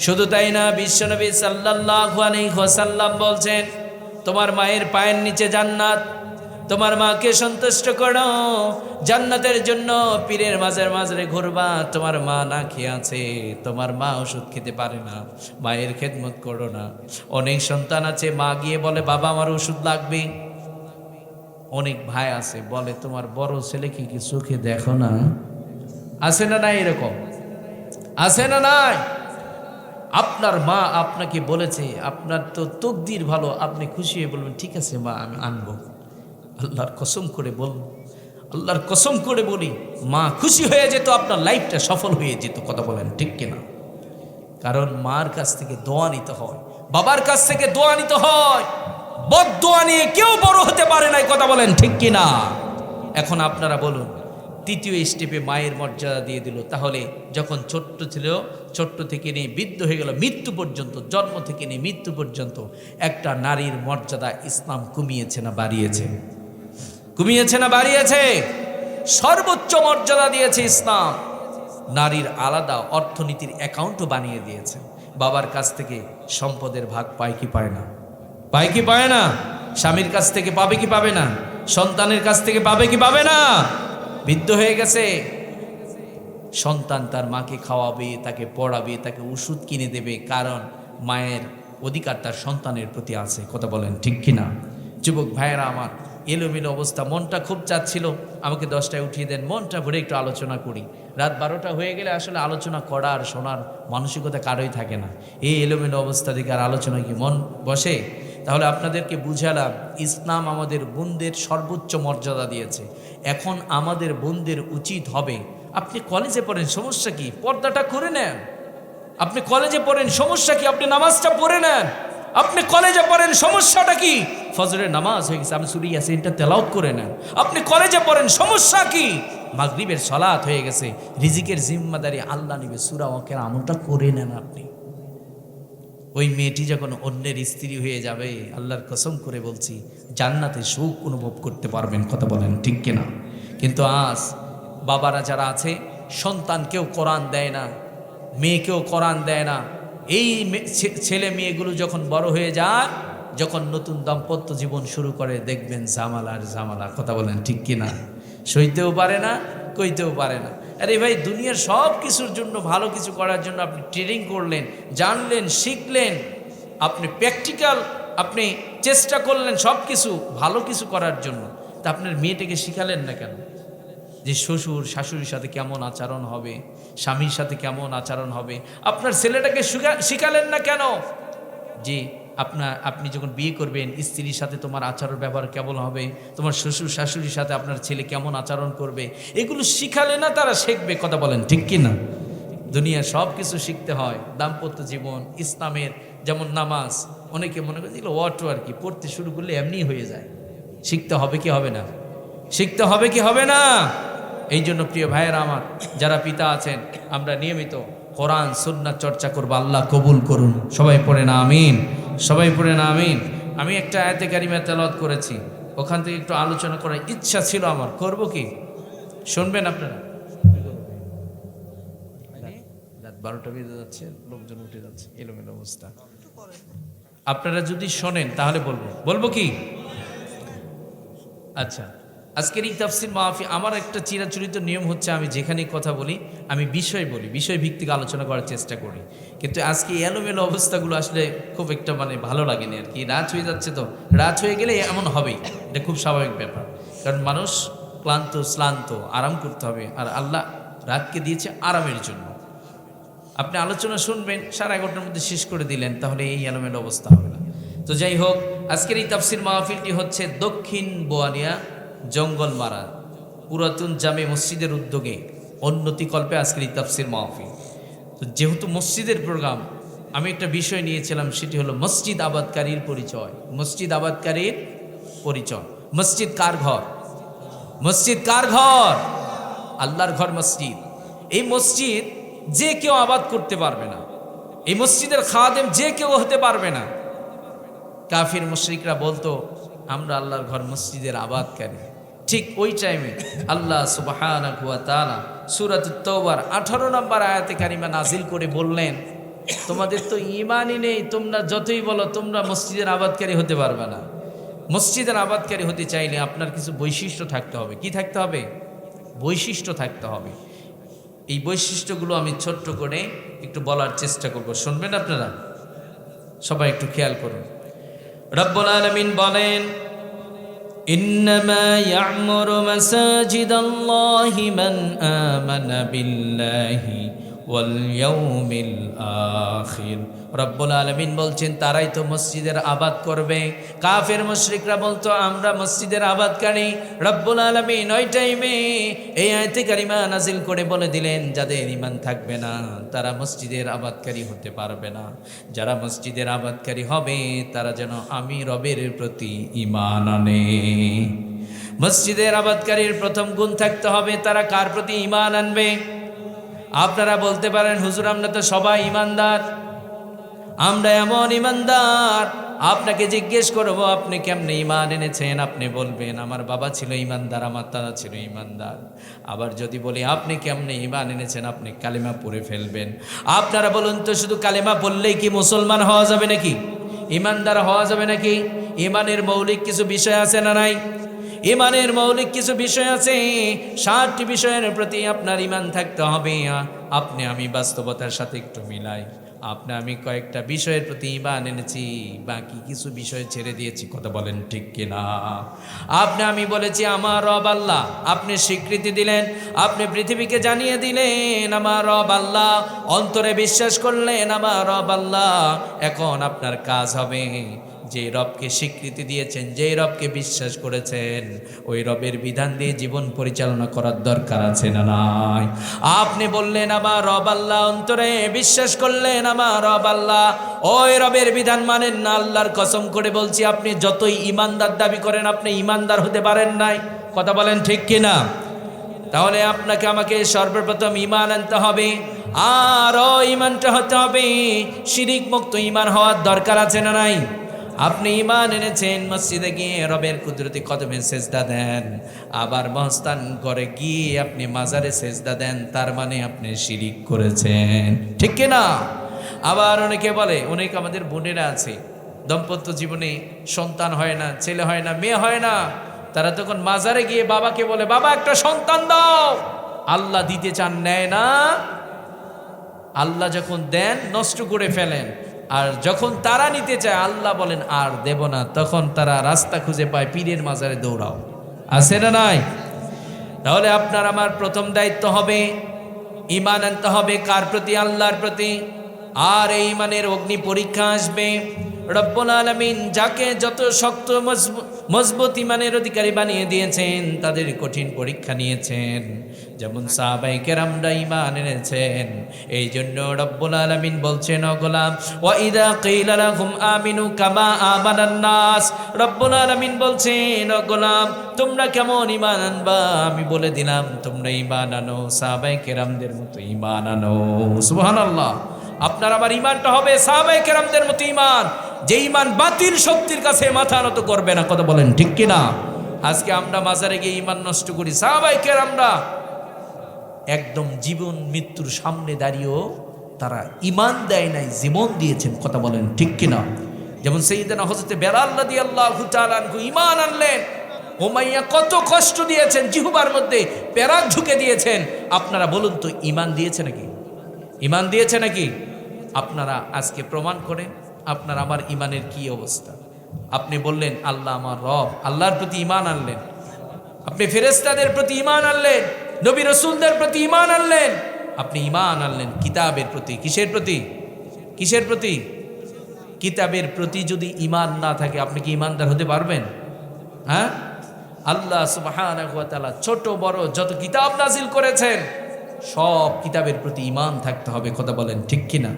শুধু তাই না, বিশ্বনবী সাল্লাল্লাহু আলাইহি ওয়াসাল্লাম বলছেন তোমার মায়ের পায়ের নিচে জান্নাত, তোমার মাকে সন্তুষ্ট করো, জান্নাতের জন্য পীরের মাঝে মাঝে ঘুরবা। তোমার মা না খেয়ে আছে, তোমার মা ওষুধ খেতে পারে না, মায়ের খেদমত করো না। অনেক সন্তান আছে মা গিয়ে বলে বাবা আমার ওষুধ লাগবে। অনেক ভাই আছে বলে তোমার বড় ছেলেকে কি চোখে দেখো না? আছে না নাই? এরকম আছে না নাই? আপনার মা আপনাকে বলেছে, আপনার তো তকদির ভালো, আপনি খুশি হয়ে বলবেন ঠিক আছে মা আমি আনবো। আল্লাহর কসম করে বলবো, আল্লাহর কসম করে বলি, মা খুশি হয়ে যেত, আপনার লাইফটা সফল হয়ে যেত। কথা বলেন ঠিক কিনা? কারণ মার কাছ থেকে দোয়া নিতে হয়, বাবার কাছ থেকে দোয়া নিতে হয়। বদদোয়া নিয়ে কেউ বড় হতে পারে না। কথা বলেন ঠিক কিনা? এখন আপনারা বলুন, তৃতীয় স্টেপে মায়ের মর্যাদা দিয়ে দিল, তাহলে যখন ছোট্ট ছিল, ছোট্ট থেকে নিয়ে বৃদ্ধ হয়ে গেল, মৃত্যু পর্যন্ত, জন্ম থেকে নিয়ে মৃত্যু পর্যন্ত একটা নারীর মর্যাদা ইসলাম কমিয়েছে না বাড়িয়েছে? কমিয়েছে না বাড়িয়েছে? সর্বোচ্চ মর্যাদা দিয়েছে ইসলাম। নারীর আলাদা অর্থনীতির অ্যাকাউন্টও বানিয়ে দিয়েছে। বাবার কাছ থেকে সম্পদের ভাগ পায় কি পায় না? পায় কি পায় না? স্বামীর কাছ থেকে পাবে কি পাবে না? সন্তানের কাছ থেকে পাবে কি পাবে না? বৃদ্ধ হয়ে গেছে, সন্তান তার মাকে খাওয়াবে, তাকে পড়াবে, তাকে ওষুধ কিনে দেবে, কারণ মায়ের অধিকার তার সন্তানের প্রতি আছে। কথা বলেন ঠিক কিনা? যুবক ভাইয়েরা আমার, এলোমেলো অবস্থা, মনটা খুব চাচ্ছিল আমাকে 10টায় উঠিয়ে দেন, মনটা ভরে একটু আলোচনা করি। রাত 12টা হয়ে গেলে আসলে আলোচনা করার শোনার মানসিকতা কারোই থাকে না। এই এলোমেলো অবস্থা থেকে আর আলোচনা কি মন বসে? তাহলে আপনাদেরকে বুঝালাম, ইসলাম আমাদের বোনদের সর্বোচ্চ মর্যাদা দিয়েছে। এখন আমাদের বোনদের উচিত হবে, আপনি কলেজে পড়েন সমস্যা কি? পর্দাটা করে নেন। আপনি কলেজে পড়েন সমস্যা কি? আপনি নামাজটা পড়ে নেন। আপনি কলেজে পড়েন সমস্যাটা কি? ফজরের নামাজ হয়ে গেছে, আপনি সূরা ইয়াসিনটা তেলাওয়াত করে নেন। আপনি কলেজে পড়েন সমস্যা কি? মাগরিবের সালাত হয়ে গেছে, রিজিকের জিম্মাদারি আল্লাহ নিবে, সূরা ওয়াকিয়ার আমলটা করে নেন। আপনি ওই মেয়েটি যখন অন্যের স্ত্রী হয়ে যাবে, আল্লাহর কসম করে বলছি জান্নাতে সুখ অনুভব করতে পারবেন। কথা বলেন ঠিক কিনা? কিন্তু আজ বাবারা যারা আছে, সন্তানকেও কোরআন দেয় না, মেয়েকেও কোরআন দেয় না। এই ছেলে মেয়েগুলো যখন বড় হয়ে যায়, যখন নতুন দাম্পত্য জীবন শুরু করে, দেখবেন জামালা আর জামালা। কথা বলেন ঠিক কিনা? সইতেও পারে না, কইতেও পারে না। আরে ভাই, দুনিয়ার সব কিছুর জন্য, ভালো কিছু করার জন্য আপনি ট্রেনিং করলেন, জানলেন, শিখলেন, আপনি প্র্যাকটিক্যাল, আপনি চেষ্টা করলেন সব কিছু ভালো কিছু করার জন্য, তা আপনার মেয়েটাকে শিখালেন না কেন? যে শ্বশুর শাশুড়ির সাথে কেমন আচরণ হবে, স্বামীর সাথে কেমন আচরণ হবে, আপনার ছেলেটাকে শিখালেন না কেন? যে আপনি যখন বিয়ে করবেন, স্ত্রীর সাথে তোমার আচরণ ব্যবহার কেমন হবে, তোমার শ্বশুর শাশুড়ির সাথে আপনার ছেলে কেমন আচরণ করবে, এগুলো শিখালে না তারা শিখবে। কথা বলেন ঠিক কিনা? দুনিয়ার সব কিছু শিখতে হয়। দাম্পত্য জীবন, ইসলামের যেমন নামাজ, অনেকে মনে করে এগুলো অটো আর কি, পড়তে শুরু করলে এমনি হয়ে যায়। শিখতে হবে কি হবে না? শিখতে হবে কি হবে না? এই জন্য প্রিয় ভাইয়েরা আমার, যারা পিতা আছেন, আমরা নিয়মিত কোরআন সুন্নাত চর্চা করব। আল্লাহ কবুল করুন। সবাই পড়েন আমিন, সবাই পড়েন আমিন। আমি একটা আয়াতে কারিমা তেলাওয়াত করেছি, ওখান থেকে একটু আলোচনা করার ইচ্ছা ছিল আমার, করব কি? শুনবেন আপনারা? রাত 12টা বেজে যাচ্ছে, লোকজন উঠে যাচ্ছে, এলোমেলো অবস্থা। আপনারা যদি শোনেন তাহলে বলবো কি? আচ্ছা, আজকের এই তাফসীর মাহফিল আমার একটা চিরাচরিত নিয়ম হচ্ছে, আমি যেখানেই কথা বলি আমি বিষয় বলি, বিষয় ভিত্তিক আলোচনা করার চেষ্টা করি। কিন্তু আজকে এলোমেলো অবস্থাগুলো আসলে খুব একটা ভালো লাগেনি আর কি। রাত হয়ে যাচ্ছে, তো রাত হয়ে গেলে এমন হবেই, এটা খুব স্বাভাবিক ব্যাপার। কারণ মানুষ ক্লান্ত শ্লান্ত, আরাম করতে হবে। আর আল্লাহ রাতকে দিয়েছে আরামের জন্য। আপনি আলোচনা শুনবেন, 11:30টার মধ্যে শেষ করে দিলেন, তাহলে এই এলোমেলো অবস্থা হবে না। তো যাই হোক, আজকের এই তাফসির মাহফিলটি হচ্ছে দক্ষিণ বোয়ালিয়া জঙ্গলমারা পুরাতন জামে মসজিদের উদ্যোগে উন্নতিকল্পে আজকের এই তাফসির মাহফিল। তো যেহেতু মসজিদের প্রোগ্রাম, আমি একটা বিষয় নিয়েছিলাম, সেটি হলো মসজিদ আবাদকারীর পরিচয়। মসজিদ আবাদকারীর পরিচয়। মসজিদ কার ঘর? মসজিদ কার ঘর? আল্লাহর ঘর মসজিদ। এই মসজিদ যে কেউ আবাদ করতে পারবে না, এই মসজিদের খাদেম যে কেউ হতে পারবে না। কাফির মুশরিকরা বলতো আমরা আল্লাহর ঘর মসজিদের আবাদকারী। ঠিক ওই টাইমে আল্লাহ সুবহানাহু ওয়া তাআলা সূরাতুত তাওবার 18 নম্বর আয়াতে কারিমা নাজিল করে বললেন, তোমাদের তো ঈমানই নেই, তোমরা যতই বলো তোমরা মসজিদের আবাদকারী হতে পারবে না। মসজিদের আবাদকারী হতে চাইলে আপনার কিছু বৈশিষ্ট্য থাকতে হবে। কি থাকতে হবে? বৈশিষ্ট্য থাকতে হবে। এই বৈশিষ্ট্যগুলো আমি ছোট্ট করে একটু বলার চেষ্টা করব, শুনবেন আপনারা? সবাই একটু খেয়াল করুন। রব্বুল আলামিন বলেন, ইন্নামা ইয়া'মুরু মাসাজিদাল্লাহি মান আমানা বিল্লাহি ওয়াল ইয়াউমিল আখির। রব্বুল আলামিন বলছেন তারাই তো মসজিদের আবাদ করবে। কাফের মুশরিকরা বলতো আমরা মসজিদের আবাদকারী। রব্বুল আলামিন ওই টাইমে এই আয়াতে কারিমা নাজিল করে বলে দিলেন, যাদের ঈমান থাকবে না তারা মসজিদের আবাদকারী হতে পারবে না। যারা মসজিদের আবাদকারী হবে তারা যেন আমি রবের প্রতি ঈমান আনে। মসজিদের আবাদকারীর প্রথম গুণ থাকতে হবে, তারা কার প্রতি ঈমান আনবে? আপনারা বলতে পারেন, হুজুর আমরা তো সবাই ঈমানদার, আমরা এমন ঈমানদার। আপনাকে জিজ্ঞেস করব আপনি কেমনে ঈমান এনেছেন? আপনি বলবেন আমার বাবা ছিল ঈমানদার, আমার দাদা ছিল ঈমানদার। আবার যদি বলি আপনি কেমনে ঈমান এনেছেন, আপনি কালেমা পড়ে ফেলবেন। আপনারা বলুন তো, শুধু কালেমা পড়লেই কি মুসলমান হওয়া যাবে নাকি? ঈমানদার হওয়া যাবে নাকি? ঈমানের মৌলিক কিছু বিষয় আছে না নাই? ঈমানের মৌলিক কিছু বিষয় আছে। 7টি বিষয়ের প্রতি আপনার ঈমান থাকতে হবে। আপনি আমি বাস্তবতার সাথে একটু মিলাই। আপনি আমি কয়েকটা বিষয়ের প্রতি ঈমান এনেছি, বাকি কিছু বিষয় ছেড়ে দিয়েছি। কথা বলেন ঠিক কিনা? আপনি আমি বলেছি আমার রব আল্লাহ, আপনি স্বীকৃতি দিলেন, আপনি পৃথিবীকে জানিয়ে দিলেন আমার রব আল্লাহ, অন্তরে বিশ্বাস করলেন আমার রব আল্লাহ। এখন আপনার কাজ হবে যে রবকে স্বীকৃতি দিয়েছেন, যে রবকে বিশ্বাস করেছেন, ওই রবের বিধান দিয়ে জীবন পরিচালনা করার দরকার আছে না নাই? আপনি বললেন আমার রব আল্লাহ, অন্তরে বিশ্বাস করলেন আমার রব আল্লাহ, ওই রবের বিধান মানেন না। আল্লাহর কসম করে বলছি, আপনি যতই ঈমানদার দাবি করেন, আপনি ঈমানদার হতে পারেন নাই। কথা বলেন ঠিক কিনা? তাহলে আপনাকে আমাকে সর্বপ্রথম ঈমান আনতে হবে। আর ওই ঈমানটা হতে হবে শিরিক মুক্ত ঈমান হওয়ার দরকার আছে না নাই? আপনি ঈমান এনেছেন, মসজিদে গিয়ে রবের কুদরতি কদমে সেজদা দেন, আবার মহস্তান করে গিয়ে আপনি মাজারে সেজদা দেন, তার মানে আপনি শিরিক করেছেন। ঠিক কিনা? আবার অনেকে বলে, অনেক আমাদের বোনেরা আছে দাম্পত্য জীবনে সন্তান হয় না, ছেলে হয় না, মেয়ে হয় না, তারা তখন মাজারে গিয়ে বাবাকে বলে, বাবা একটা সন্তান দাও। আল্লাহ দিতে চান, নেয় না। আল্লাহ যখন দেন নষ্ট করে ফেলেন, আর যখন তারা নিতে চায় আল্লাহ বলেন আর দেব না, তখন তারা রাস্তা খুঁজে পায় পীরের মাজারে দৌড়াও। আছে না নাই? তাহলে আপনার আমার প্রথম দায়িত্ব হবে ঈমান আনতে হবে। কার প্রতি? আল্লাহর প্রতি। আর এই ঈমানের অগ্নি পরীক্ষা আসবে। রব্বুল আলামিন যাকে যত শক্ত মজবুত ঈমানের অধিকারী বানিয়ে দিয়েছেন, তাদের কঠিন পরীক্ষা নিয়েছেন। যেমন সাহাবায়ে কেরামরা ঈমান এনেছেন। এই জন্য রব্বুল আলামিন বলছেন, ও গোলাম, ওয়া ইযা কিলা লাহুম আমিনু কামা আমানান নাস। রব্বুল আলামিন বলছেন, ও গোলাম তোমরা কেমন ঈমান আনবা? আমি বলে দিলাম তোমরা ঈমান আনো সাহাবায়ে কেরামদের মতো ঈমান আনো। সুবহানাল্লাহ। আপনার আমার ঈমানটা হবে সাহাবায়ে কেরামদের মতো ঈমান, যে ঈমান বাতিল শক্তির কাছে মাথা নত করবে না। কথা বলেন ঠিক কিনা? আজকে আমরা মাজারে গিয়ে ঈমান নষ্ট করি। সাহাবায়ে কেরামরা একদম জীবন মৃত্যুর সামনে দাঁড়িয়েও তারা ঈমান দেয় নাই, জীবন দিয়েছেন। কথা বলেন ঠিক কিনা? যেমন সাইয়েদনা হযরত বেলাল রাদিয়াল্লাহু তাআলা আনহু ঈমান আনলেন। উমাইয়া কত কষ্ট দিয়েছেন, জিহ্বার মধ্যে পেরাক ঢুকে দিয়েছেন। আপনারা বলুন তো ঈমান দিয়েছে নাকি? ঈমান দিয়েছে নাকি? আপনারা আজকে প্রমাণ করেন আপনার আমার ঈমানের কি অবস্থা। আপনি বললেন আল্লাহ আমার রব, আল্লাহর প্রতি ঈমান আনলেন, আপনি ফেরেশতাদের প্রতি ঈমান আনলেন, নবী রাসূলদের প্রতি ঈমান আনলেন, আপনি ঈমান আনলেন কিতাবের প্রতি। কিসের প্রতি? কিসের প্রতি? কিতাবের প্রতি যদি ঈমান না থাকে আপনি কি ঈমানদার হতে পারবেন? হ্যাঁ, আল্লাহ সুবহানাহু ওয়া তাআলা ছোট বড় যত কিতাব নাজিল করেছেন সব কিতাবের প্রতি ঈমান থাকতে হবে। কথা বলেন ঠিক কিনা?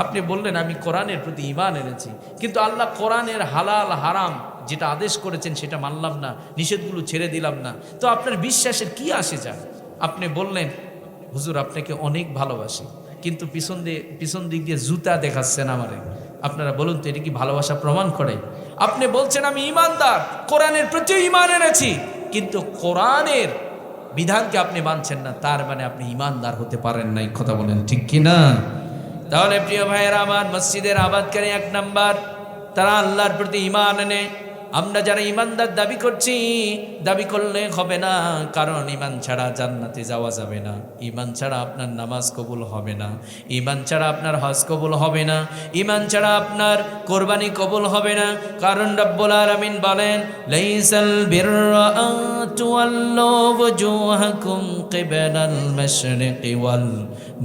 আপনি বললেন আমি কোরআনের প্রতি ঈমান এনেছি, কিন্তু আল্লাহ কোরআনের হালাল হারাম যেটা আদেশ করেছেন সেটা মানলাম না, নিষেধগুলো ছেড়ে দিলাম না, তো আপনার বিশ্বাসের কি আসে যায়? আপনি বললেন হুজুর আপনাকে অনেক ভালোবাসি, কিন্তু পিছন দিক দিয়ে জুতা দেখাচ্ছেন আমারে। আপনারা বলুন তো এটা কি ভালোবাসা প্রমাণ করে? আপনি বলছেন আমি ঈমানদার, কোরআনের প্রতি ঈমান এনেছি, কিন্তু কোরআনের বিধানকে আপনি মানছেন না, তার মানে আপনি ঈমানদার হতে পারেন নাই। কথা বলেন ঠিক কিনা? তাহলে প্রিয় ভাইয়েরা আমার, মসজিদের আবাদকারী এক নাম্বার, তারা আল্লাহর প্রতি ঈমান এনে। আমরা যারা ঈমানদার দাবি করছি, দাবি করলে হবে না, কারণ ঈমান ছাড়া জান্নাতে যাওয়া যাবে না, ঈমান ছাড়া আপনার নামাজ কবুল হবে না, ঈমান ছাড়া আপনার হজ কবুল হবে না, ঈমান ছাড়া আপনার কোরবানি কবুল হবে না। কারণ রব্বুল আলামিন বলেন লাইসাল বিররা আন তুওয়াল্লু ওয়াজুহাকুম কিবালাল মাশরিকি ওয়াল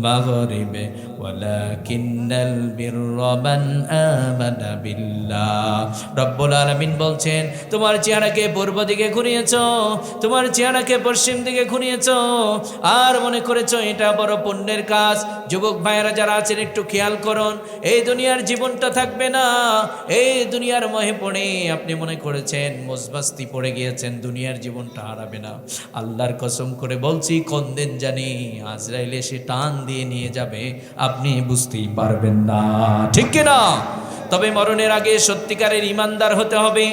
মাগরিবি ওয়ালাকিন্নাল বিররা মান আমানা বিল্লাহ। রব্বুল আলামিন বলছেন তোমার চেহারাকে পূর্ব দিকে ঘুরিয়েছো, তোমার চেহারাকে পশ্চিম দিকে ঘুরিয়েছো, আর মনে করেছো এটা বড় পুণ্যের কাজ। যুবক ভাইয়েরা যারা আছেন একটু খেয়াল করুন, এই দুনিয়ার জীবনটা থাকবে না, এই দুনিয়ার মোহে পড়ে আপনি মনে করেছেন মজবাস্তি পড়ে গিয়েছেন, দুনিয়ার জীবনটা হারাবে না। আল্লাহর কসম করে বলছি কোন দিন জানি আজরাইল এসে টান দিয়ে নিয়ে যাবে, আপনি বুঝতেই পারবেন না। ঠিক কিনা? তবে মরণের আগে সত্যিকারের ঈমানদার হতে হবে।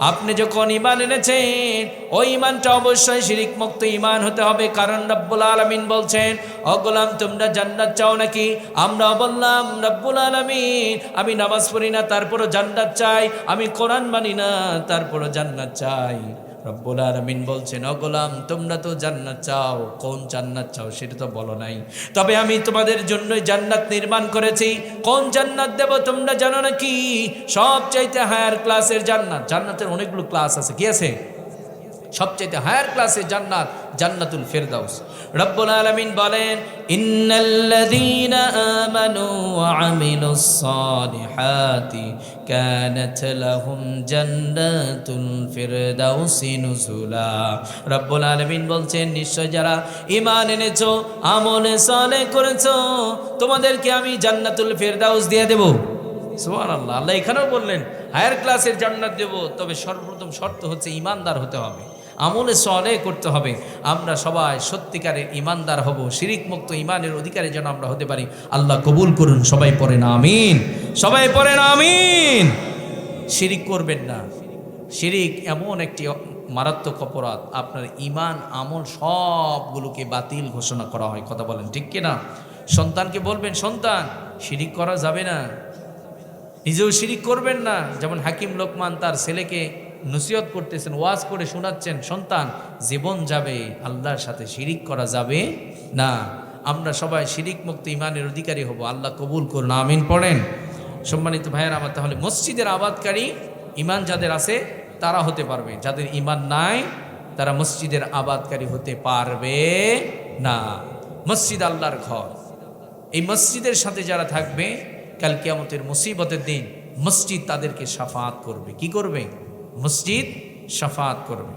আপনি যখন ঈমান এনেছেন ওই ঈমানটা অবশ্যই শিরিক মুক্ত ঈমান হতে হবে। কারণ রব্বুল আলামিন বলছেন ও গোলাম তোমরা জান্নাত চাও নাকি? আমরা বললাম রব্বুল আলামিন আমি নামাজ পড়ি না তারপরও জান্নাত চাই, আমি কোরআন মানি না তারপরও জান্নাত চাই। রব্বুল আলামিন বলছেন ও গোলাম তোমরা তো জান্নাত চাও, কোন জান্নাত চাও সেটা তো বলো নাই, তবে আমি তোমাদের জন্যই জান্নাত নির্মাণ করেছি। কোন জান্নাত দেব তোমরা জানো নাকি? সবচাইতে হায়ার ক্লাসের জান্নাত। জান্নাতের অনেকগুলো ক্লাস আছে, কি আছে? সবচাইতে হায়ার ক্লাসের জান্নাত জান্নাতুল ফেরদাউস। রব্বুল আলামিন বলেন ইন্নাল্লাযীনা আমানু ওয়া আমিলুস সালিহাতি কানাত লাহুম জান্নাতুল ফিরদাউসি নুজুলা। রব্বুল আলামিন বলছেন নিশ্চয় যারা ঈমান এনেছো, আমলে সালেহ করেছো, তোমাদেরকে আমি জান্নাতুল ফিরদাউস দিয়ে দেব। সুবহানাল্লাহ। আল্লাহ এখানেও বললেন হায়ার ক্লাসের জান্নাত দেব, তবে সর্বপ্রথম শর্ত হচ্ছে ঈমানদার হতে হবে, আমলে সালেহ করতে হবে। আমরা সবাই সত্যিকারের ঈমানদার হব, শিরিক মুক্ত ঈমানের অধিকারী যেন আমরা হতে পারি। আল্লাহ কবুল করুন। সবাই পড়েন আমিন, সবাই পড়েন আমিন। শিরিক করবেন না। শিরিক এমন একটি মারাত্মক অপরাধ, আপনার ঈমান আমল সবগুলোকে বাতিল ঘোষণা করা হয়। কথা বলেন ঠিক কিনা? সন্তানকে বলবেন সন্তান শিরিক করা যাবে না, নিজেও শিরিক করবেন না। যেমন হাকিম লোকমান তার ছেলেকে নসিহত করতেছেন, ওয়াজ করে শোনাচ্ছেন, সন্তান জীবন যাবে, আল্লাহর সাথে শিরিক করা যাবে না। আমরা সবাই শিরিক মুক্ত ঈমানের অধিকারী হব। আল্লাহ কবুল করুন আমিন পড়েন। সম্মানিত ভাইয়েরা আমার, তাহলে মসজিদের আবাদকারী ঈমান যাদের আছে তারা হতে পারবে, যাদের ঈমান নাই তারা মসজিদের আবাদকারী হতে পারবে না। মসজিদ আল্লাহর ঘর, এই মসজিদের সাথে যারা থাকবে কাল কিয়ামতের মুসিবতের দিন মসজিদ তাদেরকে শাফাআত করবে। কি করবে? মসজিদ শাফাআত করবে।